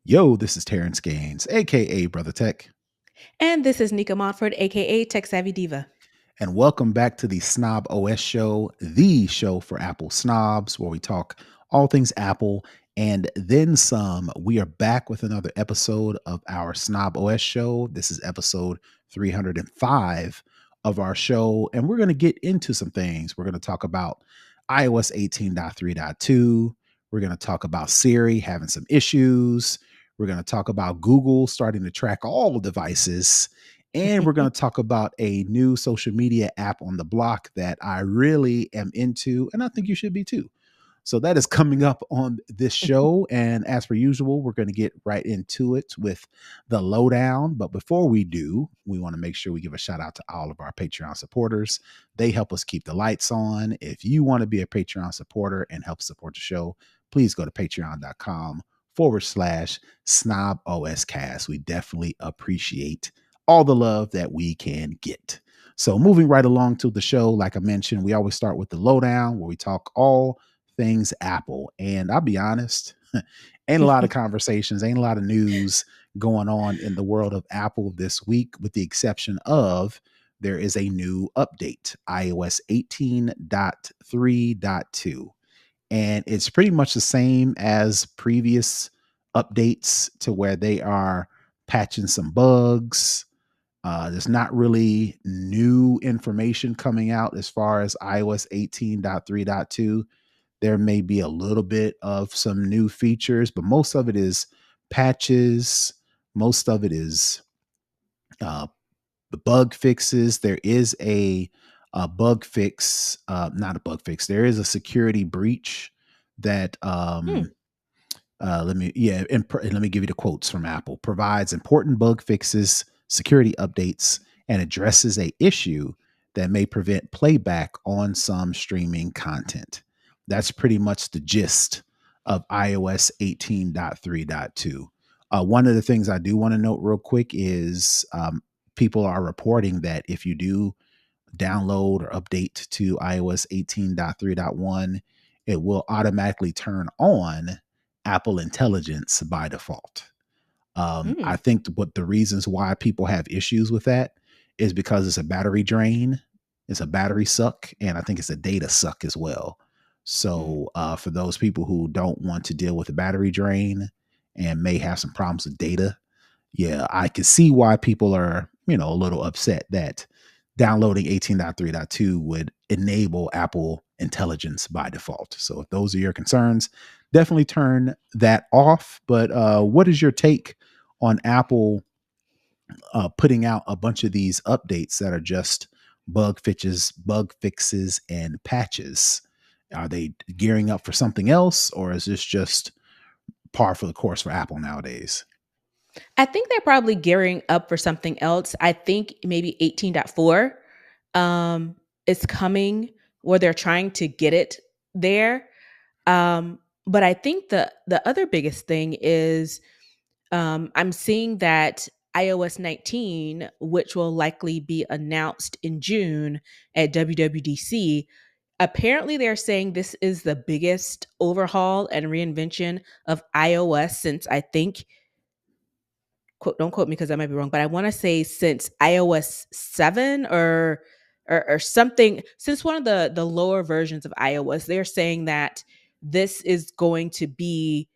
Yo, this is Terrance Gaines, aka Brother Tech, And this is Nica Montford, aka Tech Savvy Diva. and welcome back to the Snob OS Show, the show for Apple snobs, where we talk all things Apple and then some. We are back with another episode of our Snob OS Show. This is episode 305 of our show, and we're going to get into some things. We're going to talk about iOS 18.3.2. We're going to talk about Siri having some issues. We're going to talk about Google starting to track all devices. And we're going to talk about a new social media app on the block that I really am into, and I think you should be too. So that is coming up on this show. And as per usual, we're going to get right into it with the lowdown. But before we do, we want to make sure we give a shout out to all of our Patreon supporters. They help us keep the lights on. If you want to be a Patreon supporter and help support the show, please go to patreon.com/snob oscast. We definitely appreciate all the love that we can get. So moving right along to the show, like I mentioned, we always start with the lowdown where we talk all things Apple. And I'll be honest, ain't a lot of conversations, ain't a lot of news going on in the world of Apple this week, with the exception of there is a new update, iOS 18.3.2. And it's pretty much the same as previous updates, to where they are patching some bugs. There's not really new information coming out as far as iOS 18.3.2. There may be a little bit of some new features, but most of it is patches. Most of it is uh, the bug fixes. There is a bug fix, not a bug fix. There is a security breach that Hmm. let me give you the quotes from Apple. Provides important bug fixes, security updates, and addresses a issue that may prevent playback on some streaming content. That's pretty much the gist of iOS 18.3.2. One of the things I do want to note real quick is people are reporting that if you do download or update to iOS 18.3.1, it will automatically turn on Apple Intelligence by default. I Hmm. think what the reasons why people have issues with that is because it's a battery drain, it's a battery suck, and I think it's a data suck as well. Hmm. So for those people who don't want to deal with the battery drain and may have some problems with data, yeah, I can see why people are, a little upset that downloading 18.3.2 would enable Apple Intelligence by default. So if those are your concerns, definitely turn that off. But what is your take on Apple putting out a bunch of these updates that are just bug fixes, and patches? Are they gearing up for something else, or is this just par for the course for Apple nowadays? I think they're probably gearing up for something else. I think maybe 18.4 is coming, where they're trying to get it there. But I think the other biggest thing is I'm seeing that iOS 19, which will likely be announced in June at WWDC, apparently they're saying this is the biggest overhaul and reinvention of iOS since, I think, don't quote me because I might be wrong, but I want to say since iOS 7 or something, since one of the lower versions of iOS. They're saying that this is going to be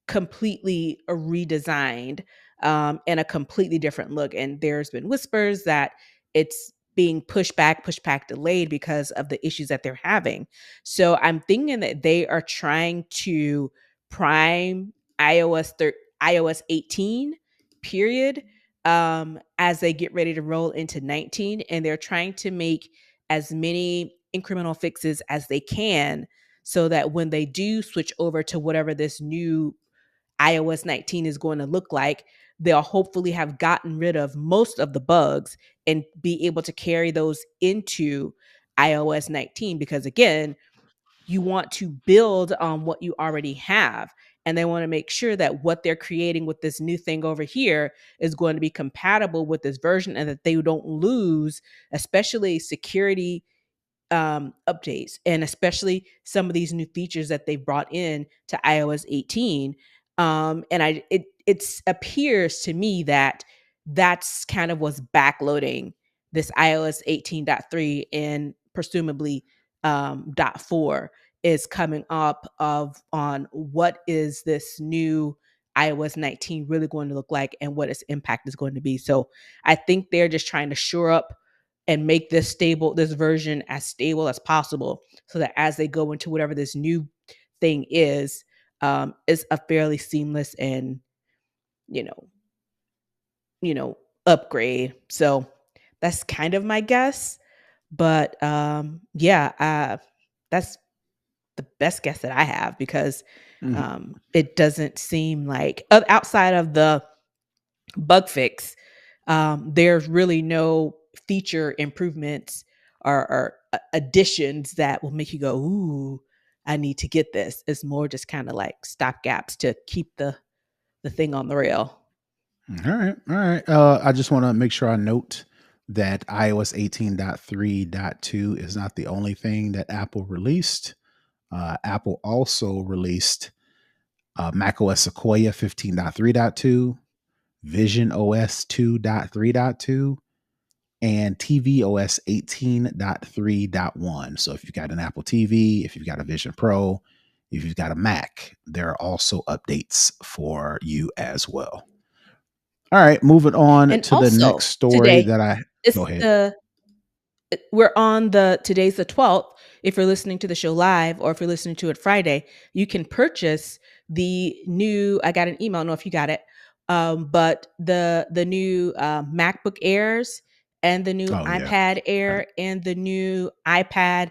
completely redesigned, and a completely different look. And there's been whispers that it's being pushed back, delayed because of the issues that they're having. So I'm thinking that they are trying to prime iOS 18 period, as they get ready to roll into 19, and they're trying to make as many incremental fixes as they can, so that when they do switch over to whatever this new iOS 19 is going to look like, they'll hopefully have gotten rid of most of the bugs and be able to carry those into iOS 19. Because again, you want to build on what you already have. And they want to make sure that what they're creating with this new thing over here is going to be compatible with this version, and that they don't lose, especially security updates, and especially some of these new features that they brought in to iOS 18. And it appears to me that that's kind of what's backloading this iOS 18.3 and presumably dot 4 is coming up of on what is this new iOS 19 really going to look like and what its impact is going to be. So I think they're just trying to shore up and make this version as stable as possible so that as they go into whatever this new thing is a fairly seamless and you know you know upgrade. So that's kind of my guess, but yeah, that's the best guess that I have because Mhm. it doesn't seem like outside of the bug fix, there's really no feature improvements or additions that will make you go, "Ooh, I need to get this." It's more just kind of like stopgaps to keep the thing on the rail. All right. All right. I just want to make sure I note that iOS 18.3.2 is not the only thing that Apple released. Apple also released macOS Sequoia 15.3.2, Vision OS 2.3.2, and tvOS 18.3.1. So if you've got an Apple TV, if you've got a Vision Pro, if you've got a Mac, there are also updates for you as well. All right, moving on And to the next also story today, that I it's go ahead. the we're on the today's the 12th. If you're listening to the show live or if you're listening to it Friday, you can purchase the new I got an email, I don't know if you got it. But the new MacBook Airs and the new Oh yeah. iPad Got it. Air and the new iPad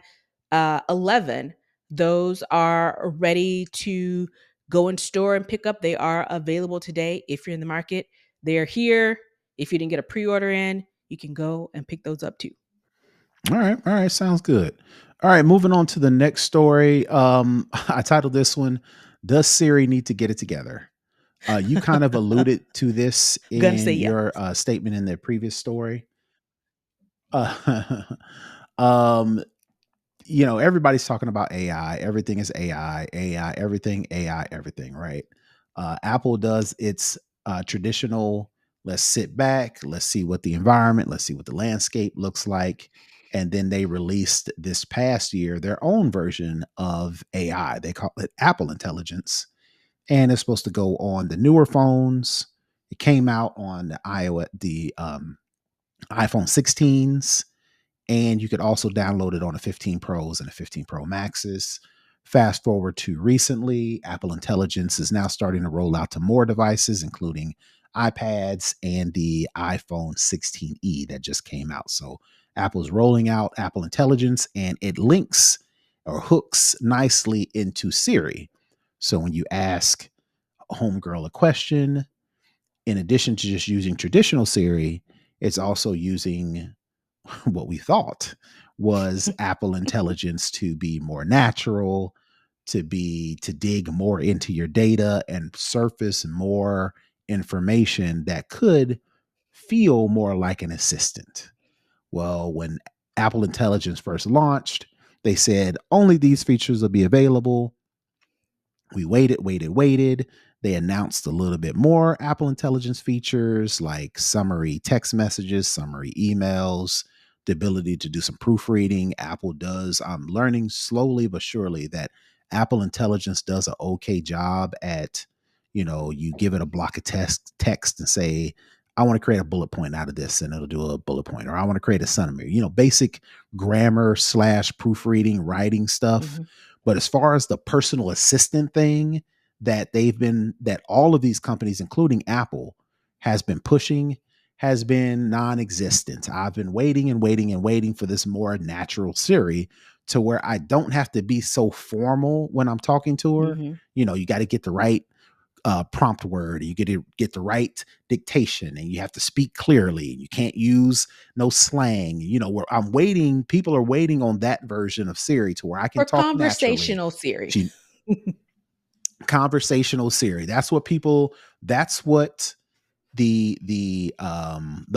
11, those are ready to go in store and pick up. They are available today if you're in the market. They're here. If you didn't get a pre-order in, you can go and pick those up too. All right. All right. Sounds good. All right. Moving on to the next story. I titled this one, Does Siri Need to Get It Together? You kind of alluded to this Gonna say in yes. your statement in the previous story. Uh, um, everybody's talking about AI. Everything is AI, AI, everything, AI, everything, right? Apple does its traditional, let's sit back, let's see what the environment, let's see what the landscape looks like. And then they released this past year their own version of AI. They call it Apple Intelligence. And it's supposed to go on the newer phones. It came out on the iPhone 16s, and you could also download it on the 15 Pros and the 15 Pro Maxes. Fast forward to recently, Apple Intelligence is now starting to roll out to more devices, including iPads and the iPhone 16e that just came out. So Apple's rolling out Apple Intelligence, and it links or hooks nicely into Siri. So when you ask a homegirl a question, in addition to just using traditional Siri, it's also using what we thought was Apple Intelligence to be more natural, to dig more into your data and surface more information that could feel more like an assistant. Well, when Apple Intelligence first launched, they said only these features will be available. We waited. They announced a little bit more Apple Intelligence features like summary text messages, summary emails, the ability to do some proofreading. Apple does. I'm learning slowly but surely that Apple Intelligence does an okay job at, you give it a block of text and say, I want to create a bullet point out of this, and it'll do a bullet point, or I want to create a summary, basic grammar / proofreading, writing stuff. Mhm. But as far as the personal assistant thing that all of these companies, including Apple, has been pushing, has been non-existent. I've been waiting and waiting and waiting for this more natural Siri to where I don't have to be so formal when I'm talking to her. Mhm. You got to get the right prompt word. You get the right dictation, and you have to speak clearly. You can't use no slang. Where I'm waiting, people are waiting on that version of Siri to where I can For talk naturally. conversational Siri. She conversational Siri. That's what the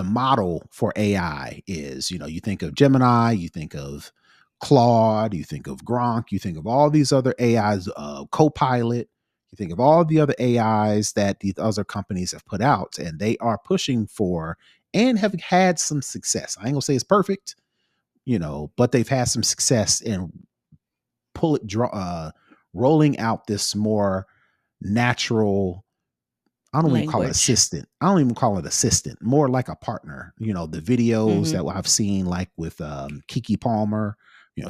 model for AI is. You think of Gemini, you think of Claude, you think of Gronk, you think of all these other AIs, Copilot. You think of all the other AIs that these other companies have put out, and they are pushing for and have had some success. I ain't gonna say it's perfect, but they've had some success in pull it draw rolling out this more natural. I don't even call it Language. assistant. I don't even call it assistant. More like a partner. The videos Mhm. that I've seen, like with Kiki Palmer.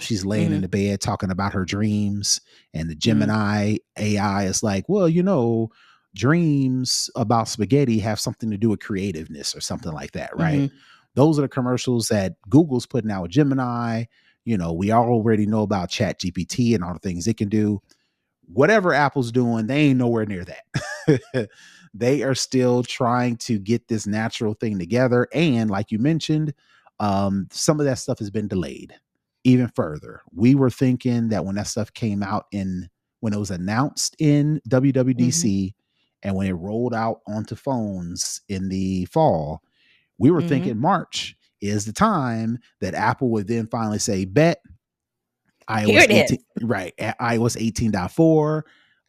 She's laying in Mhm. the bed talking about her dreams, and the Mhm. Gemini AI is like, well, dreams about spaghetti have something to do with creativeness or something like that, right? Mhm. Those are the commercials that Google's putting out with Gemini. We already know about Chat GPT and all the things it can do. Whatever Apple's doing, they ain't nowhere near that. They are still trying to get this natural thing together. And like you mentioned, some of that stuff has been delayed even further. We were thinking that when that stuff came out when it was announced in Mhm. WWDC and when it rolled out onto phones in the fall, we were Mhm. thinking March is the time that Apple would then finally say, bet Here iOS it is. 18, right? iOS 18.4,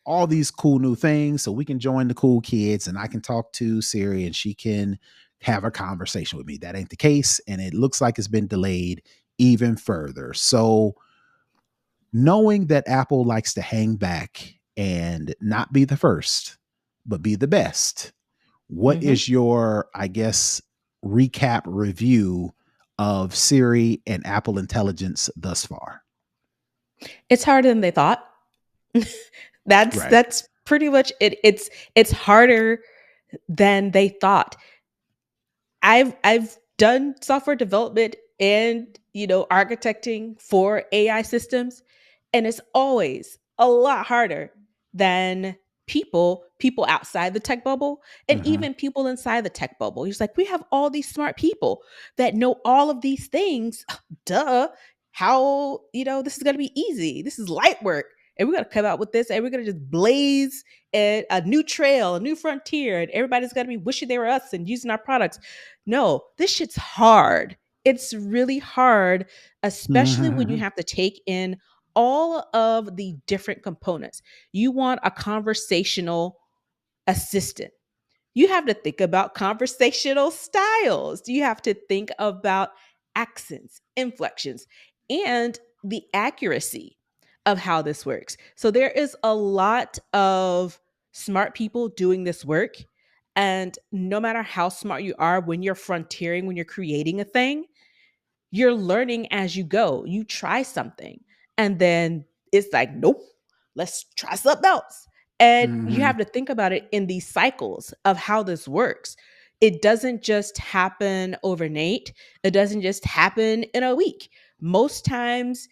all these cool new things. So we can join the cool kids and I can talk to Siri and she can have a conversation with me. That ain't the case. And it looks like it's been delayed even further. So knowing that Apple likes to hang back and not be the first, but be the best, what Mhm. is your, I guess, recap review of Siri and Apple Intelligence thus far? It's harder than they thought. That's Right. that's pretty much it. It's harder than they thought. I've done software development and, architecting for AI systems, and it's always a lot harder than people outside the tech bubble and Mhm. even people inside the tech bubble. He's like, we have all these smart people that know all of these things. Duh. How, this is going to be easy. This is light work. And we're going to come out with this and we're going to just blaze a new trail, a new frontier, and everybody's going to be wishing they were us and using our products. No, this shit's hard. It's really hard, especially when you Mhm. have to take in all of the different components. You want a conversational assistant. You have to think about conversational styles. You have to think about accents, inflections, and the accuracy of how this works. So there is a lot of smart people doing this work. And no matter how smart you are, when you're frontiering, when you're creating a thing, you're learning as you go. You try something and then it's like, nope, let's try something else. And you Mhm. have to think about it in these cycles of how this works. It doesn't just happen overnight, it doesn't just happen in a week. Most times,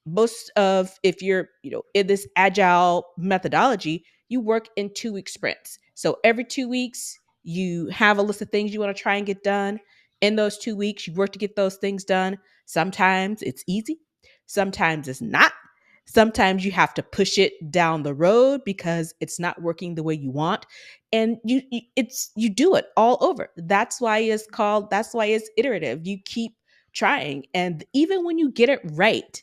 most of if you're in this agile methodology, you work in 2 week sprints. So every 2 weeks you have a list of things you want to try and get done. In those 2 weeks you work to get those things done. Sometimes it's easy, sometimes it's not. Sometimes you have to push it down the road because it's not working the way you want, and you do it all over. That's why it's iterative. You keep trying, and even when you get it right,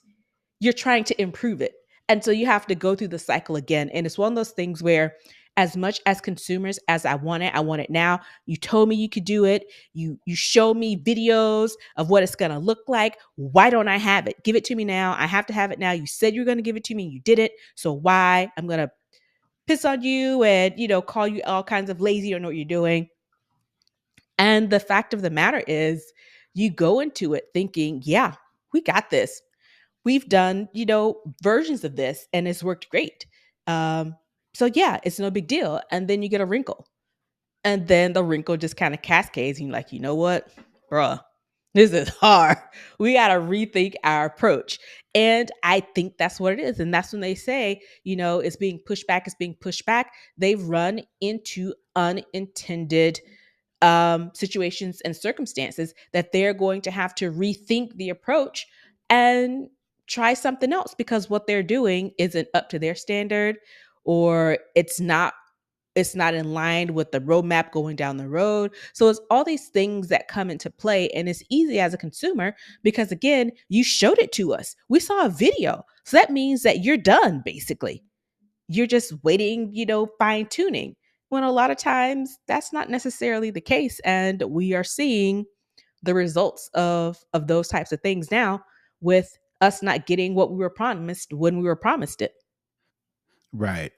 you're trying to improve it. And so you have to go through the cycle again. And it's one of those things where, as much as consumers as I want it now. You told me you could do it. You show me videos of what it's gonna look like. Why don't I have it? Give it to me now. I have to have it now. You said you're gonna give it to me, you did it. So why? I'm gonna piss on you and call you all kinds of lazy, you don't know what you're doing. And the fact of the matter is, you go into it thinking, yeah, we got this. We've done, versions of this and it's worked great. So yeah, it's no big deal. And then you get a wrinkle. And then the wrinkle just kind of cascades. And you're like, you know what, bruh, this is hard. We got to rethink our approach. And I think that's what it is. And that's when they say, it's being pushed back, it's being pushed back. They've run into unintended situations and circumstances that they're going to have to rethink the approach and try something else because what they're doing isn't up to their standard, or it's not in line with the roadmap going down the road. So it's all these things that come into play, and it's easy as a consumer because, again, you showed it to us. We saw a video, so that means that you're done basically. you're just waiting, fine tuning. When a lot of times that's not necessarily the case. And we are seeing the results of those types of things now, with us not getting what we were promised when we were promised it. Right.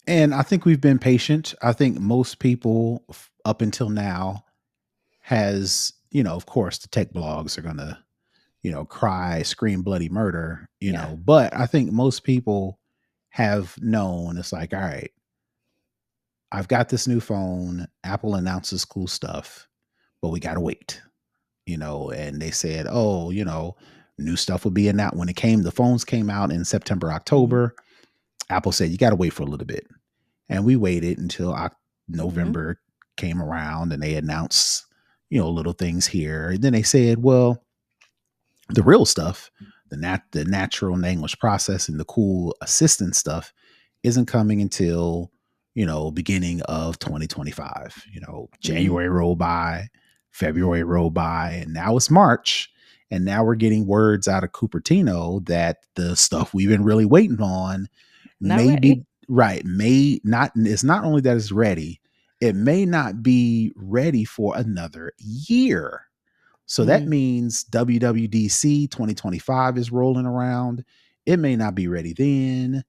And I think we've been patient. I think most people up until now has, of course, the tech blogs are going to, cry, scream bloody murder, Yeah. but I think most people have known it's like, all right, I've got this new phone. Apple announces cool stuff, but we got to wait, and they said, oh, new stuff will be announced when the phones came out in September, Hmm. October. Apple said, you got to wait for a little bit. And we waited until Hmm. November came around and they announced, little things here. And then they said, well, the real stuff, the natural language processing, the cool assistant stuff isn't coming until, beginning of 2025. Hmm. January rolled by, February rolled by, and now it's March. And now we're getting words out of Cupertino that the stuff we've been really waiting on Not may ready. be right, may not. It's not only that it's ready, it may not be ready for another year. So that Mm. means WWDC 2025 is rolling around. It may not be ready then.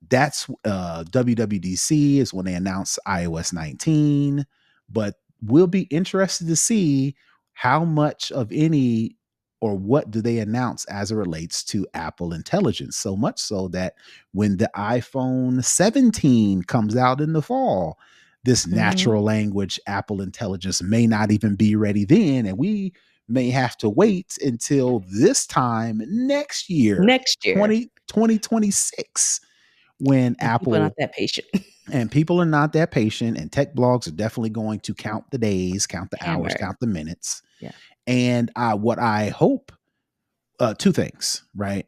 That's WWDC is when they announce iOS 19, but we'll be interested to see how much of any or what do they announce as it relates to Apple Intelligence. So much so that when the iPhone 17 comes out in the fall, this Hmm. natural language Apple Intelligence may not even be ready then, and we may have to wait until this time next year, Next year. 2026, when And people are not Apple, that patient. and people are not that patient, and tech blogs are definitely going to count the days, count the hours, Hammer. count the minutes. Yeah. And what I hope, two things, right?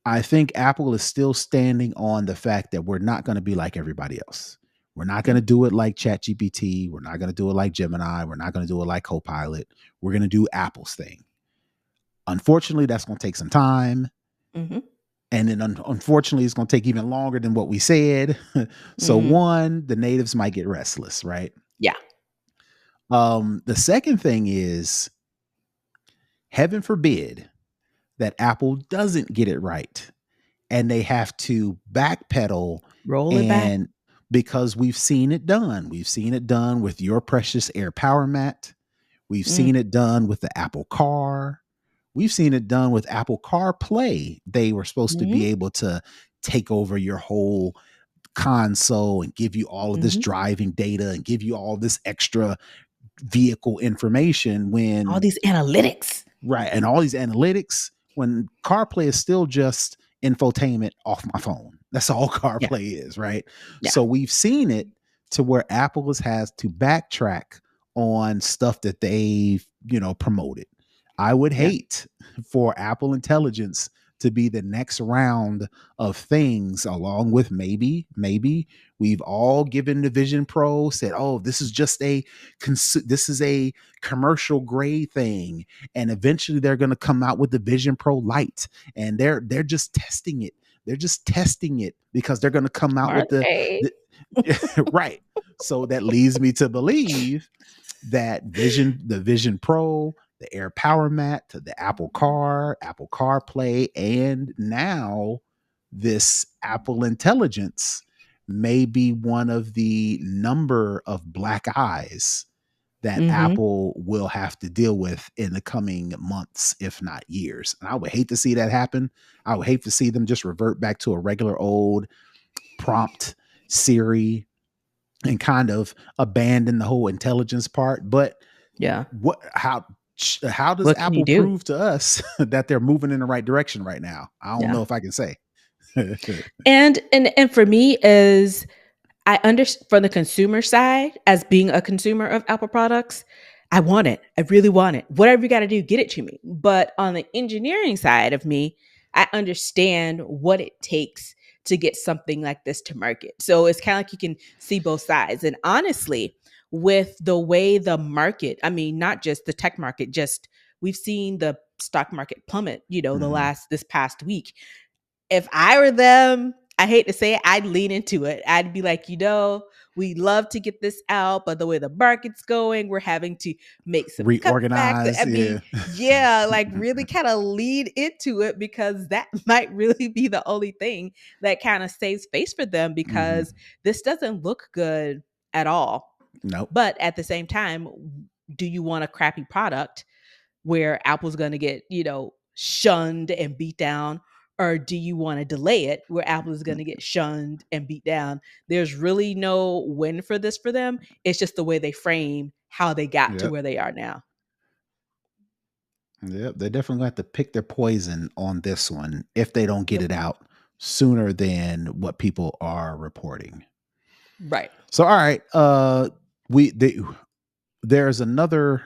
I think Apple is still standing on the fact that we're not going to be like everybody else. We're not going Yeah. to do it like ChatGPT. We're not going to do it like Gemini. We're not going to do it like Copilot. We're going to do Apple's thing. Unfortunately, that's going to take some time. Hmm. And then unfortunately, it's going to take even longer than what we said. So, Hmm. one, the natives might get restless, right? Yeah. The second thing is, heaven forbid that Apple doesn't get it right and they have to backpedal, Roll it back. and because we've seen it done. We've seen it done with your precious Air Power Mat. We've Mm. seen it done with the Apple Car. We've seen it done with Apple CarPlay. They were supposed to Hmm. be able to take over your whole console and give you all of this Hmm. driving data and give you all this extra vehicle information All when, these analytics. right, and all these analytics, when CarPlay is still just infotainment off my phone. That's all Yeah. CarPlay is, right? Yeah. So we've seen it to where Apple has to backtrack on stuff that they've, promoted. I would Yeah. hate for Apple Intelligence to be the next round of things, along with maybe we've all given the Vision Pro, said, oh, this is just this is a commercial grade thing, and eventually they're going to come out with the Vision Pro Lite, and they're just testing it. They're just testing it because they're going to come out Are with the, they? the right. So that leads me to believe that the Vision Pro, the Air Power Mat, the Apple Car, Apple CarPlay, and now this Apple Intelligence may be one of the number of black eyes that Hmm. Apple will have to deal with in the coming months, if not years. And I would hate to see that happen. I would hate to see them just revert back to a regular old prompt Siri and kind of abandon the whole intelligence part. But Yeah. what how does What can you Apple do? prove to us that they're moving in the right direction right now? I don't Yeah. know if I can say. And for me is, I understand from the consumer side, as being a consumer of Apple products, I want it. I really want it. Whatever you got to do, get it to me. But on the engineering side of me, I understand what it takes to get something like this to market. So it's kind of like you can see both sides. And honestly, with the way the market, I mean, not just the tech market, just we've seen the stock market plummet, Mhm. this past week. If I were them, I hate to say it, I'd lean into it. I'd be like, we love to get this out, but the way the market's going, we're having to make some cutbacks. Reorganize, I mean, yeah. yeah, like really kind of lead into it because that might really be the only thing that kind of saves face for them Hmm. because this doesn't look good at all. Nope. But at the same time, do you want a crappy product where Apple's going to get, shunned and beat down? Or do you want to delay it where Apple is going to get shunned and beat down? There's really no win for this for them. It's just the way they frame how they got to Yep. where they are now. Yep. They're definitely going to have to pick their poison on this one if they don't get Yep. it out sooner than what people are reporting. Right. So, all right. We they, there's another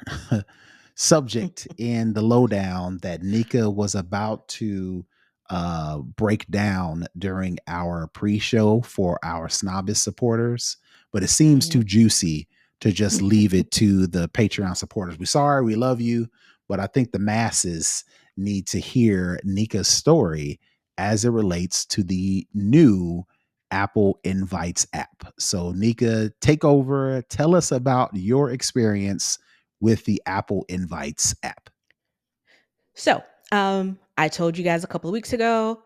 subject in the lowdown that Nica was about to break down during our pre-show for our Snobbish supporters, but it seems too Mhm. juicy to just leave it to the Patreon supporters. We're sorry, we love you, but I think the masses need to hear Nica's story as it relates to the new Apple Invites app. So, Nica, take over. Tell us about your experience with the Apple Invites app. So, I told you guys a couple of weeks ago,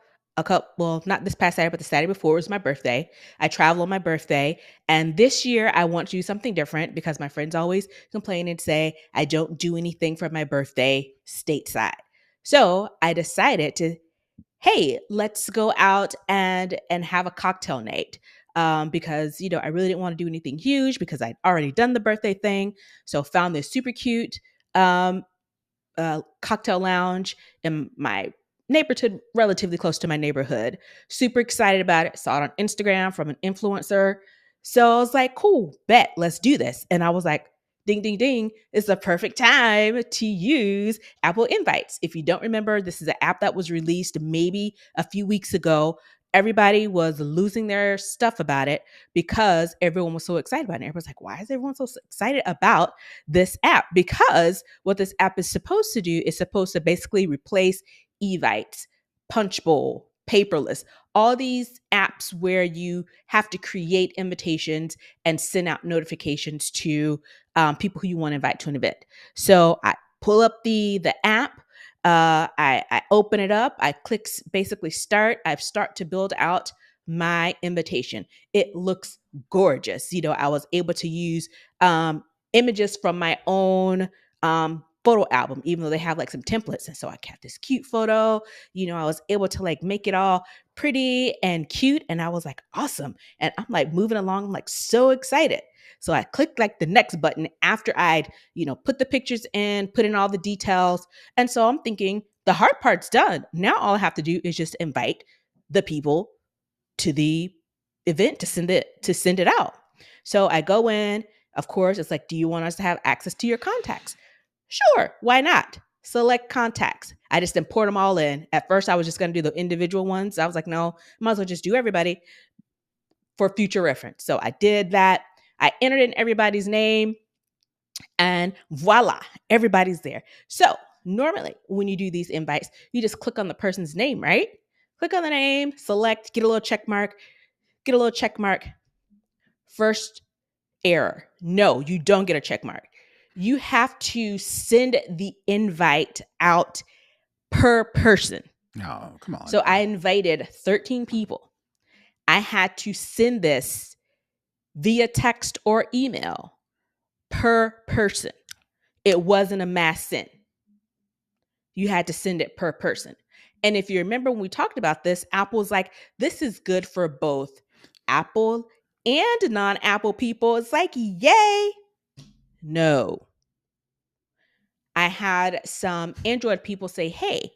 well, not this past Saturday, but the Saturday before was my birthday. I travel on my birthday. And this year I want to do something different because my friends always complain and say I don't do anything for my birthday stateside. So I decided to, hey, let's go out and have a cocktail night. Because I really didn't want to do anything huge because I'd already done the birthday thing. So found this super cute um, cocktail lounge in my neighborhood, relatively close to my neighborhood. Super excited about it. Saw it on Instagram from an influencer. So I was like, cool, bet, let's do this. And I was like, ding, ding, ding, it's the perfect time to use Apple Invites. If you don't remember, this is an app that was released maybe a few weeks ago. Everybody was losing their stuff about it because everyone was so excited about it. Everyone's like, why is everyone so excited about this app? Because what this app is supposed to do is supposed to basically replace Evites, Punchbowl, Paperless, all these apps where you have to create invitations and send out notifications to people who you want to invite to an event. So I pull up the app. I open it up. I click basically start. I start to build out my invitation. It looks gorgeous. I was able to use images from my own photo album, even though they have like some templates. And so I kept this cute photo. I was able to like make it all pretty and cute. And I was like, awesome. And I'm like moving along, I'm like so excited. So I clicked like the next button after I'd, put the pictures in, put in all the details. And so I'm thinking the hard part's done. Now all I have to do is just invite the people to the event to send it out. So I go in, of course, it's like, do you want us to have access to your contacts? Sure, why not? Select contacts. I just import them all in. At first, I was just going to do the individual ones. I was like, no, might as well just do everybody for future reference. So I did that. I entered in everybody's name, and voila, everybody's there. So normally, when you do these invites, you just click on the person's name, right? Click on the name, select, get a little check mark, get a little check mark. First error. No, you don't get a check mark. You have to send the invite out per person. Oh, come on So I now. invited 13 people. I had to send this via text or email per person. It wasn't a mass send. You had to send it per person. And if you remember when we talked about this, Apple's like, this is good for both Apple and non Apple people. It's like, yay. No. I had some Android people say, hey,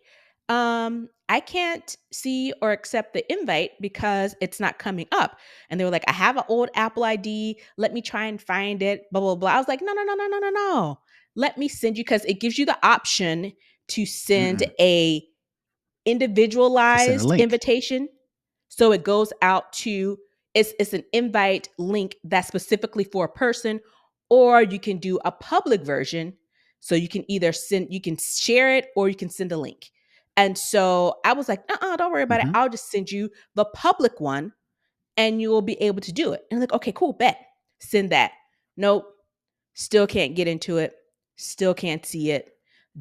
I can't see or accept the invite because it's not coming up. And they were like, I have an old Apple ID. Let me try and find it, blah, blah, blah. I was like, no, no, no, no, no, no, no. Let me send you, because it gives you the option to send Mm-mm. a To send a individualized link. invitation. So it goes out to, it's an invite link that's specifically for a person, or you can do a public version. So you can either you can share it or you can send a link. And so I was like, don't worry about it. Mhm. I'll just send you the public one and you will be able to do it. And I'm like, okay, cool, bet. Send that. Nope. Still can't get into it. Still can't see it.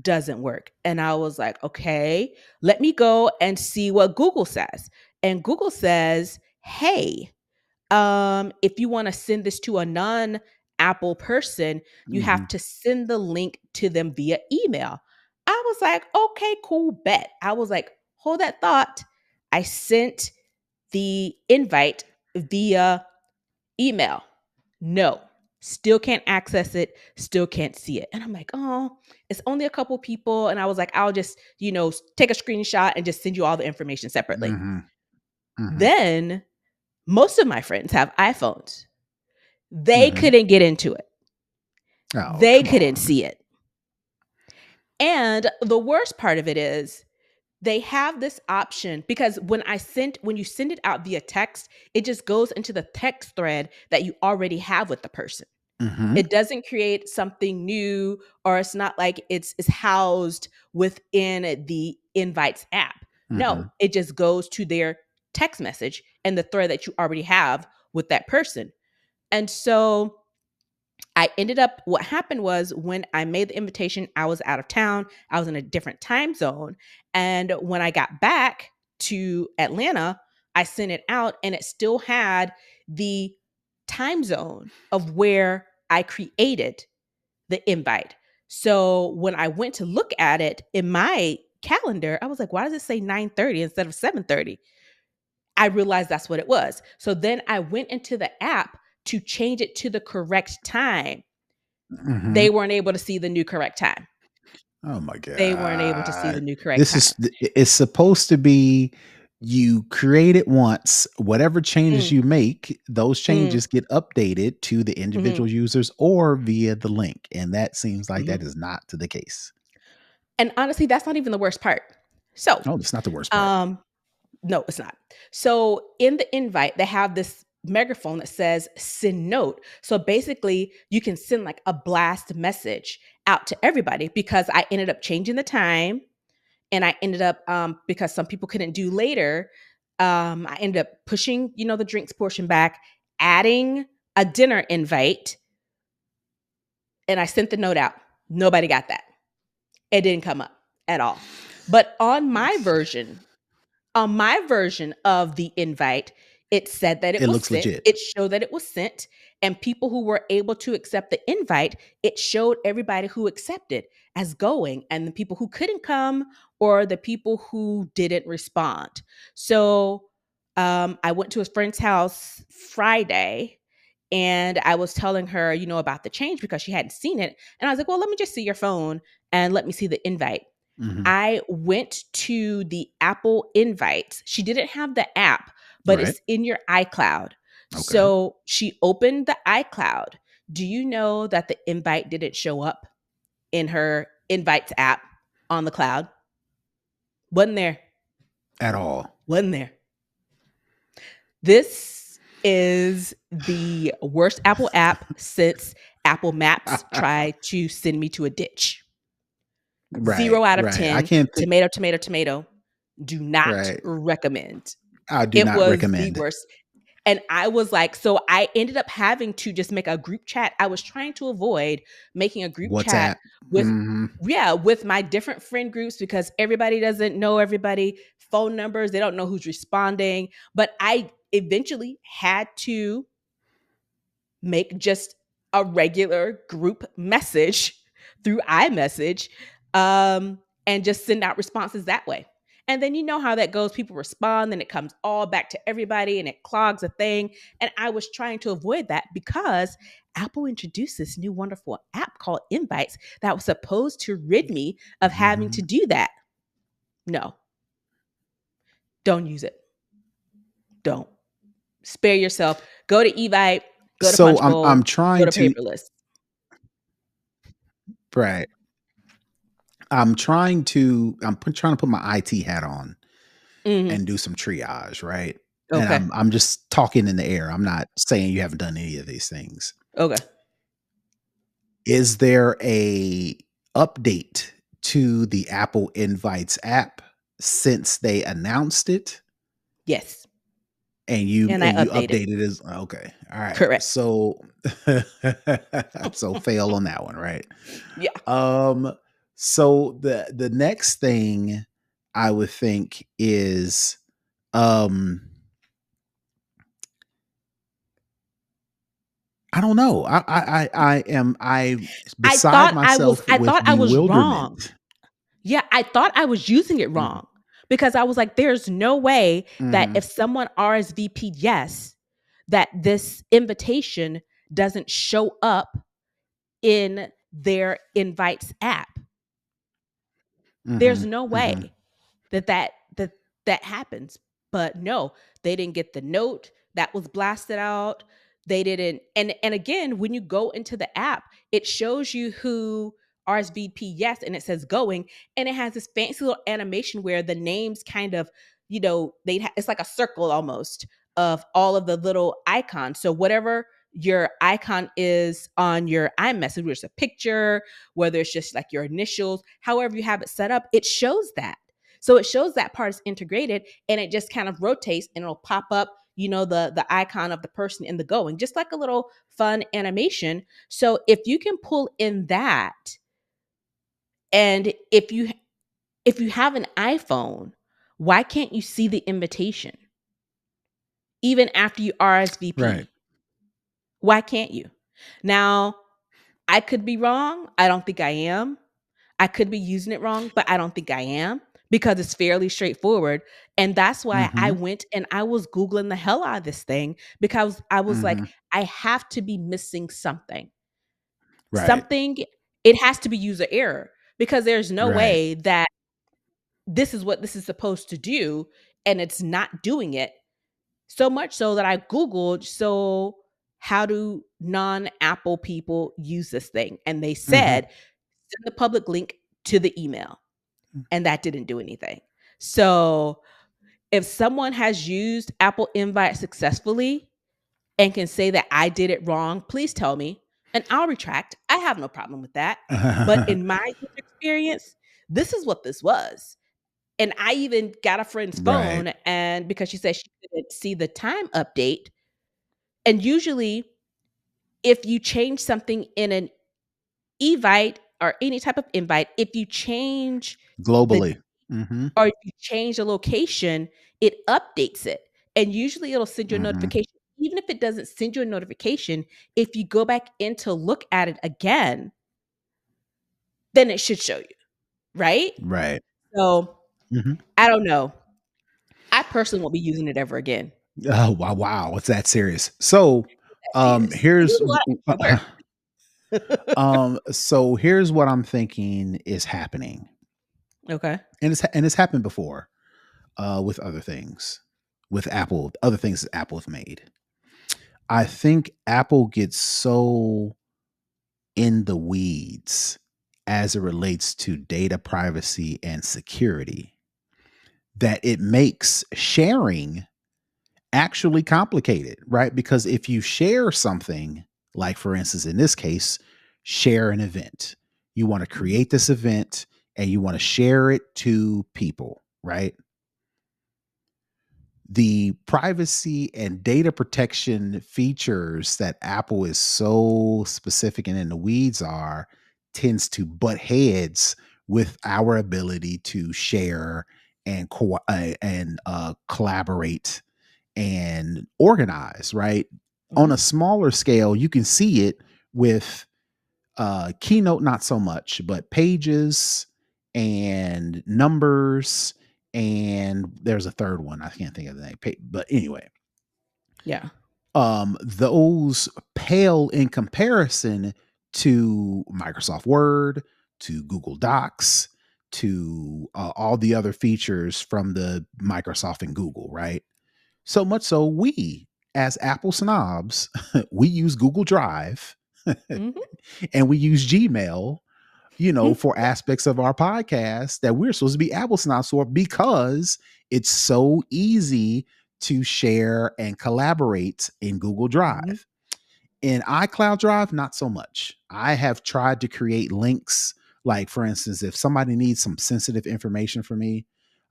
Doesn't work. And I was like, okay, let me go and see what Google says. And Google says, hey, if you want to send this to a non Apple person, you have Mhm. to send the link to them via email. I was like, okay, cool, bet. I was like, hold that thought. I sent the invite via email. No, still can't access it, still can't see it. And I'm like, oh, it's only a couple people. And I was like, I'll just, take a screenshot and just send you all the information separately. Mhm. Mhm. Then most of my friends have iPhones. They Mhm. couldn't get into it. Oh, They come couldn't on. see it. And the worst part of it is they have this option because when you send it out via text, it just goes into the text thread that you already have with the person. Mhm. It doesn't create something new, or it's not like it's housed within the Invites app. No, Mhm. it just goes to their text message and the thread that you already have with that person. And so what happened was when I made the invitation, I was out of town. I was in a different time zone. And when I got back to Atlanta, I sent it out and it still had the time zone of where I created the invite. So when I went to look at it in my calendar, I was like, why does it say 9:30 instead of 7:30? I realized that's what it was. So then I went into the app to change it to the correct time. Mhm. They weren't able to see the new correct time. Oh my They weren't able to see the god. new correct This time. is it's supposed to be you create it once, whatever changes Mm, you make, those mm, changes get updated to the individual mhm, users or via the link, and that seems like mhm. that is not to the case. And honestly, that's not even the worst part. So, Oh, that's not the worst part. um, no, it's not. So in the invite, they have this megaphone that says send note. So basically, you can send like a blast message out to everybody because I ended up changing the time and I ended up because some people couldn't do later, I ended up pushing, the drinks portion back, adding a dinner invite, and I sent the note out. Nobody got that. It didn't come up at all. But on my version of the invite, it said that it It was looks sent. legit. It showed that it was sent. And people who were able to accept the invite, it showed everybody who accepted as going, and the people who couldn't come or the people who didn't respond. So I went to a friend's house Friday and I was telling her, about the change because she hadn't seen it. And I was like, well, let me just see your phone and let me see the invite. Mhm. I went to the Apple invites. She didn't have the app, but Right. it's in your iCloud. Okay. So she opened the iCloud. Do you know that the invite didn't show up in her invites app on the cloud? Wasn't there. At all. Wasn't there. This is the worst Apple app since Apple Maps tried to send me to a ditch. Right, 0 out of right. I 10. can't think. Tomato, tomato, tomato. Do not Right. recommend. I do It not was the recommend. worst. And I was like, so I ended up having to just make a group chat. I was trying to avoid making a group chat WhatsApp. with, Mhm. yeah, with my different friend groups because everybody doesn't know everybody, phone numbers, they don't know who's responding. But I eventually had to make just a regular group message through iMessage, and just send out responses that way. And then you know how that goes. People respond, then it comes all back to everybody and it clogs a thing. And I was trying to avoid that because Apple introduced this new wonderful app called Invites that was supposed to rid me of having to Mhm. do that. No, don't use it. Don't. Spare yourself. Go to Evite, go to So Punchbowl, I'm go trying to to. Paperless. Right. Trying to put my IT hat on Mhm. and do some triage, right? And Okay. I'm just talking in the air. I'm not saying you haven't done any of these things. Okay. Is there a update to the Apple Invites app? since they announced it, Yes. and you And I and you updated. updated as okay. All right. Correct. So so fail on that one, right? Yeah. Um so the next thing I would think is um I don't know. I beside myself I with thought I was wrong. bewilderment. Yeah, I thought I was using it Mhm. wrong because I was like, there's no way that Mhm. if someone RSVP'd yes, that this invitation doesn't show up in their invites app. There's Mhm. no Mhm. way that that happens. But no, they didn't get the note that was blasted out. They didn't, and again, when you go into the app, it shows you who RSVP yes, and it says going, and it has this fancy little animation where the names kind of, it's like a circle almost of all of the little icons. So whatever your icon is on your iMessage, whether it's a picture, whether it's just like your initials, however you have it set up, it shows that. So it shows that part is integrated, and it just kind of rotates, and it'll pop up, the icon of the person in the going, just like a little fun animation. So if you can pull in that, and if you have an iPhone, why can't you see the invitation even after you Right. RSVP? Why can't you? Now, I could be wrong. I don't think I am. I could be using it wrong, but I don't think I am because it's fairly straightforward. And that's why I Mhm. went and I was Googling the hell out of this thing because I was like, Mhm. I have to be missing something. Right. Something, it has to be user error because there's no Right. way that this is what this is supposed to do and it's not doing it. So much so that I Googled, so how do non Apple people use this thing? And they Mhm. said, send the public link to the email. And that didn't do anything. So if someone has used Apple Invite successfully and can say that I did it wrong, please tell me and I'll retract. I have no problem with that. But in my user experience, this is what this was. And I even got a friend's Right. phone, and because she said she couldn't see the time update. And usually, if you change something in an Evite or any type of invite, if you change the Globally. Mhm. or if you change the location, it updates it. And usually it'll send you a Mhm. notification. Even if it doesn't send you a notification, if you go back in to look at it again, then it should show you, right? Right. So Mhm. I don't know. I personally won't be using it ever again. Oh, wow, wow, it's that serious. So, That's serious. It here's was a lot of extra work. so here's what I'm thinking is happening, Okay. and it's happened before, with other things, with Apple, other things that Apple have made. I think Apple gets so in the weeds as it relates to data privacy and security that it makes sharing actually complicated, right? Because if you share something, like for instance, in this case, share an event, you want to Mhm. create this event and you want to share it to people, right? The privacy and data protection features that Apple is so specific and in the weeds are tends to butt heads with our ability to share and collaborate and organize, right? On Mhm. a smaller scale, you can see it with Keynote, not so much, but Pages and Numbers, and there's a third one. I can't think of the name. But anyway, Yeah. those pale in comparison to Microsoft Word, to Google Docs, to all the other features from the Microsoft and Google, right? So much so, we as Apple snobs, we use Google Drive Mhm. and we use Gmail, for aspects of our podcast that we're supposed to be Apple snobs for because it's so easy to share and collaborate in Google Mhm. Drive. In iCloud Drive, not so much. I have tried to create links, like for instance, if somebody needs some sensitive information from me,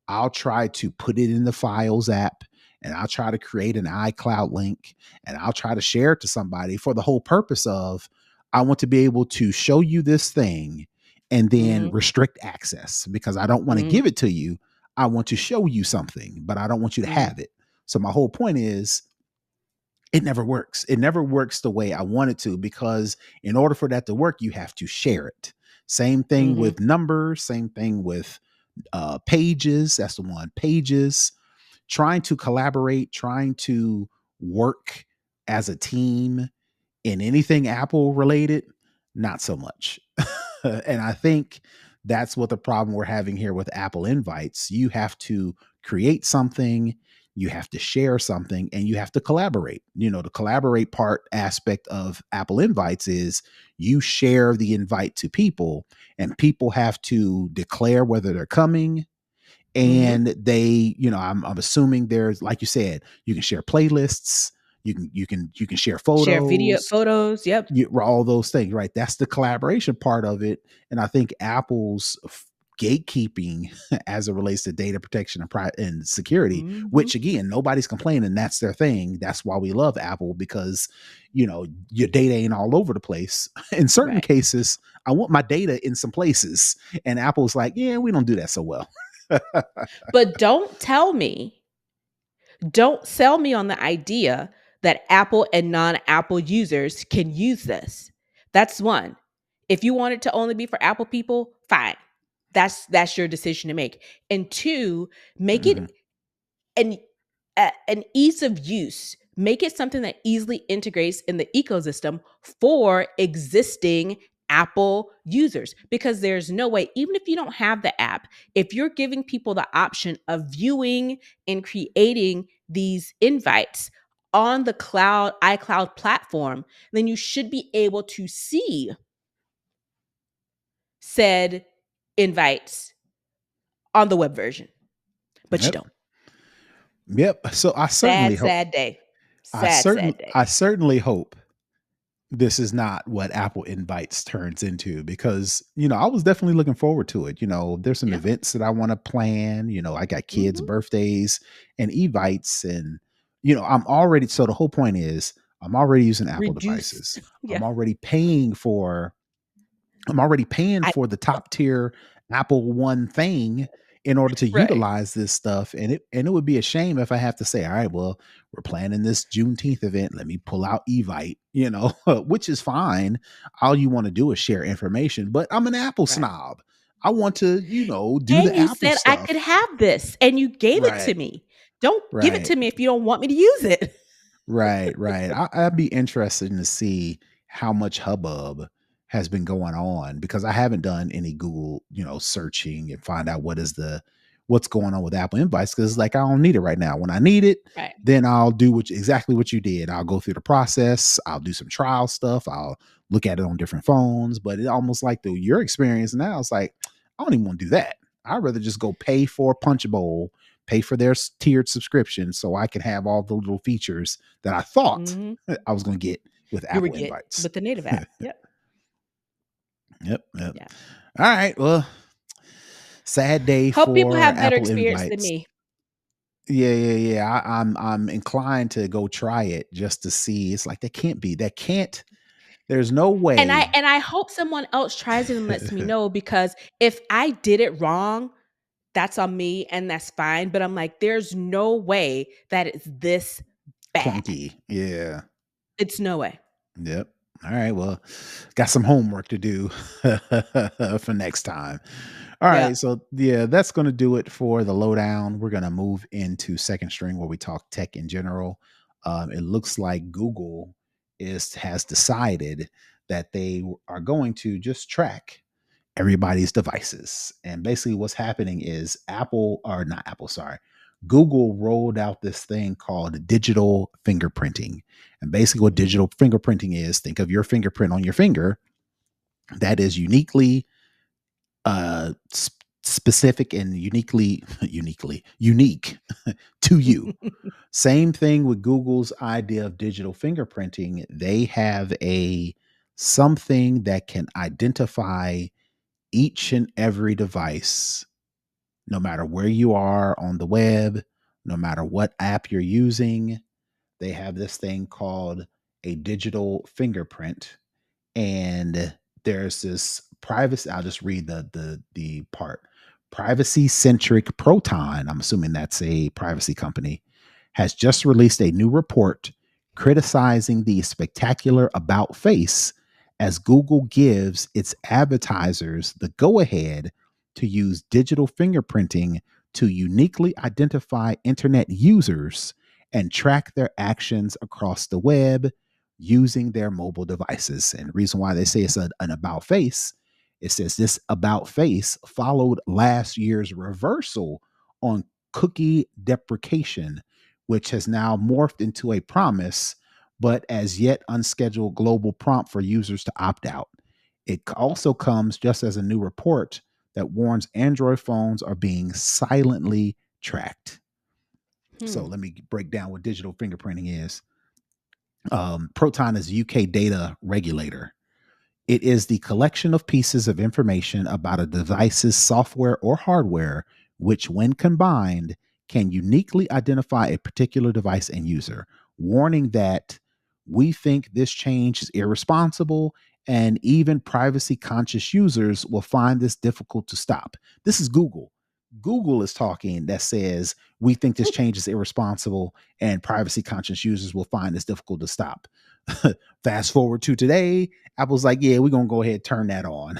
I'll try to put it in the Files app, and I'll try to create an iCloud link, and I'll try to share it to somebody for the whole purpose of I want to be able to show you this thing and then Mhm. restrict access because I don't want to Mhm. give it to you. I want to show you something, but I don't want you to Mhm. have it. So my whole point is it never works. It never works the way I want it to because in order for that to work, you have to share it. Same thing Mhm. with numbers, same thing with pages. That's the one. Pages, trying to collaborate, trying to work as a team in anything Apple related, not so much. And I think that's what the problem we're having here with Apple invites. You have to create something, you have to share something, and you have to collaborate. You know, the collaborate part aspect of Apple invites is you share the invite to people, and people have to declare whether they're coming, Mhm. and they, I'm assuming there's, like you said, you can share playlists, you can share Share video photos, photos. Yep. all those things, right? That's the collaboration part of it. And I think Apple's gatekeeping as it relates to data protection and security, Mhm. which again, nobody's complaining. That's their thing. That's why we love Apple because, your data ain't all over the place. In certain Right. cases, I want my data in some places. And Apple's like, yeah, we don't do that so well. But don't sell me on the idea that Apple and non-Apple users can use this. That's one. If you want it to only be for Apple people, fine. That's your decision to make. And two, make Mhm. it an an ease of use. Make it something that easily integrates in the ecosystem for existing Apple users because there's no way, even if you don't have the app, if you're giving people the option of viewing and creating these invites on the iCloud platform, then you should be able to see said invites on the web version, but you Yep. don't. Yep. So I certainly Sad, hope, sad day. Sad, sad day. I certainly hope this is not what Apple Invites turns into because, I was definitely looking forward to it. There's some Yeah. events that I want to plan. I got kids' Mhm. birthdays and Evites, and, I'm already, so the whole point is I'm already using Apple Reduce. devices. Yeah. I'm already paying for I the top tier Apple One thing in order to right, utilize this stuff. And it would be a shame if I have to say, all right, well, we're planning this Juneteenth event. Let me pull out Evite, which is fine. All you want to do is share information, but I'm an Apple right. snob. I want to, do the And you Apple said I could stuff. have this, and you gave it to Right. me. Don't give it Right. to me if you don't want me to use it. Right, right. I'd be interested to see how much hubbub has been going on because I haven't done any Google, searching and find out what's going on with Apple Invites because like I don't need it right now. When I need it, Right. then I'll do exactly what you did. I'll go through the process. I'll do some trial stuff. I'll look at it on different phones. But it almost like your experience now. It's like I don't even want to do that. I'd rather just go pay for Punch Bowl, pay for their tiered subscription so I can have all the little features that I thought Mhm. I was going to get with You were Apple get Invites. with the native app. Yep. Yep, yep. Yeah. All right. Well, sad day Hope people for have better Apple experience than Invites. me. Yeah, yeah, yeah. I'm inclined to go try it just to see. It's like that can't. There's no And I way. and I hope someone else tries it and lets me know because if I did it wrong, that's on me and that's fine. But I'm like, there's no way that it's this bad. Clunky. Yeah. It's no way. Yep. All right. Well, got some homework to do for next time. All right. Yep. So, yeah, that's going to do it for the lowdown. We're going to move into second string where we talk tech in general. It looks like Google has decided that they are going to just track everybody's devices. And basically, what's happening is Apple, or not Apple, sorry, Google rolled out this thing called digital fingerprinting. And basically, what Mhm. digital fingerprinting is, think of your fingerprint on your finger that is uniquely specific and unique to you. Same thing with Google's idea of digital fingerprinting. They have a something that can identify each and every device no matter where you are on the web, no matter what app you're using. They have this thing called a digital fingerprint, and there's this privacy. I'll just read the part. Privacy centric Proton, I'm assuming that's a privacy company, has just released a new report criticizing the spectacular about face as Google gives its advertisers the go ahead to use digital fingerprinting to uniquely identify internet users and track their actions across the web using their mobile devices. And the reason why they say it's an about face, it says this about face followed last year's reversal on cookie deprecation, which has now morphed into a promise, but as yet unscheduled global prompt for users to opt out. It also comes just as a new report that warns Android phones are being silently tracked. So Hmm. let me break down what digital fingerprinting is. Proton is a UK data regulator. It is the collection of pieces of information about a device's software or hardware, which, when combined, can uniquely identify a particular device and user, warning that we think this change is irresponsible and even privacy conscious users will find this difficult to stop. This is Google. Google is talking that says we think this change is irresponsible and privacy conscious users will find this difficult to stop. Fast forward to today, Apple's like, yeah, we're gonna go ahead and turn that on.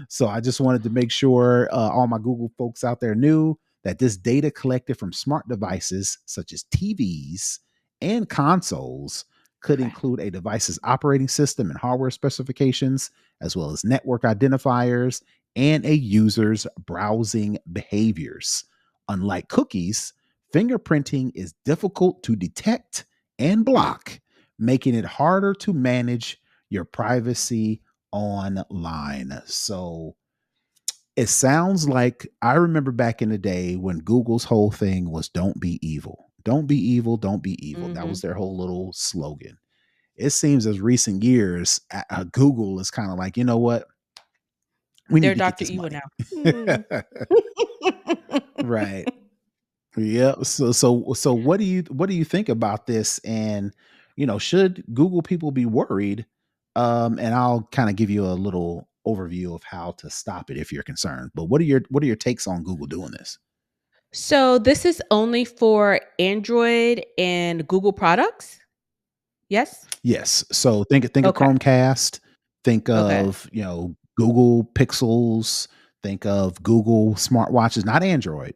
So I just wanted to make sure all my Google folks out there knew that this data collected from smart devices such as TVs and consoles could Okay. include a device's operating system and hardware specifications, as well as network identifiers and a user's browsing behaviors. Unlike cookies, fingerprinting is difficult to detect and block, making it harder to manage your privacy online. So it sounds like I remember back in the day when Google's whole thing was don't be evil. Don't be evil, don't be evil. That was Hmm. their whole little slogan. It seems as recent years, Google is kind of like, you know what? We need They're to get Dr. this Evil money. now. Mm. Right. Yeah. So what do you think about this? And should Google people be worried? And I'll kind of give you a little overview of how to stop it if you're concerned. But what are your takes on Google doing this? So this is only for Android and Google products? Yes? Yes. So think of Okay. Chromecast, think Okay. of, Google Pixels, think of Google smartwatches, not Android,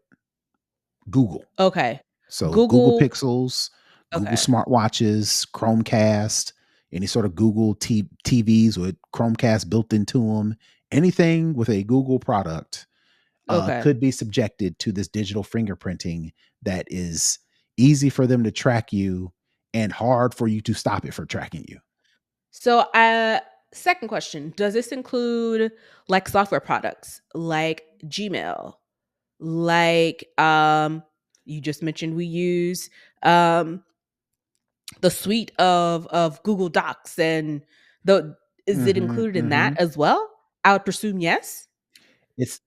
Google. Okay. So Google Google Pixels, Google okay. smartwatches, Chromecast, any sort of Google TVs with Chromecast built into them, anything with a Google product Okay. could be subjected to this digital fingerprinting that is easy for them to track you and hard for you to stop it for tracking you. So, second question, does this include, like, software products, like Gmail, like, you just mentioned we use, um, the suite of Google Docs and the is it Hmm. included in that Hmm. as well? I would presume yes. It's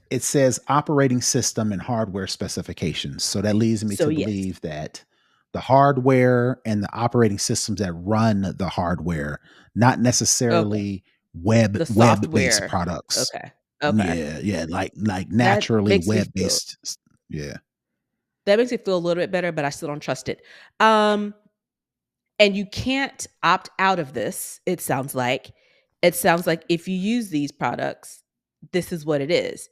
it says operating system and hardware specifications. So that leads me So, to yes. believe that the hardware and the operating systems that run the hardware, not Okay. necessarily web The web based software. products. Okay. Okay. Yeah, yeah, like That naturally makes me web feel based. Yeah. that makes me feel a little bit better, but I still don't trust it. Um, and you can't opt out of this, it sounds like. It sounds like if you use these products, this is what it is.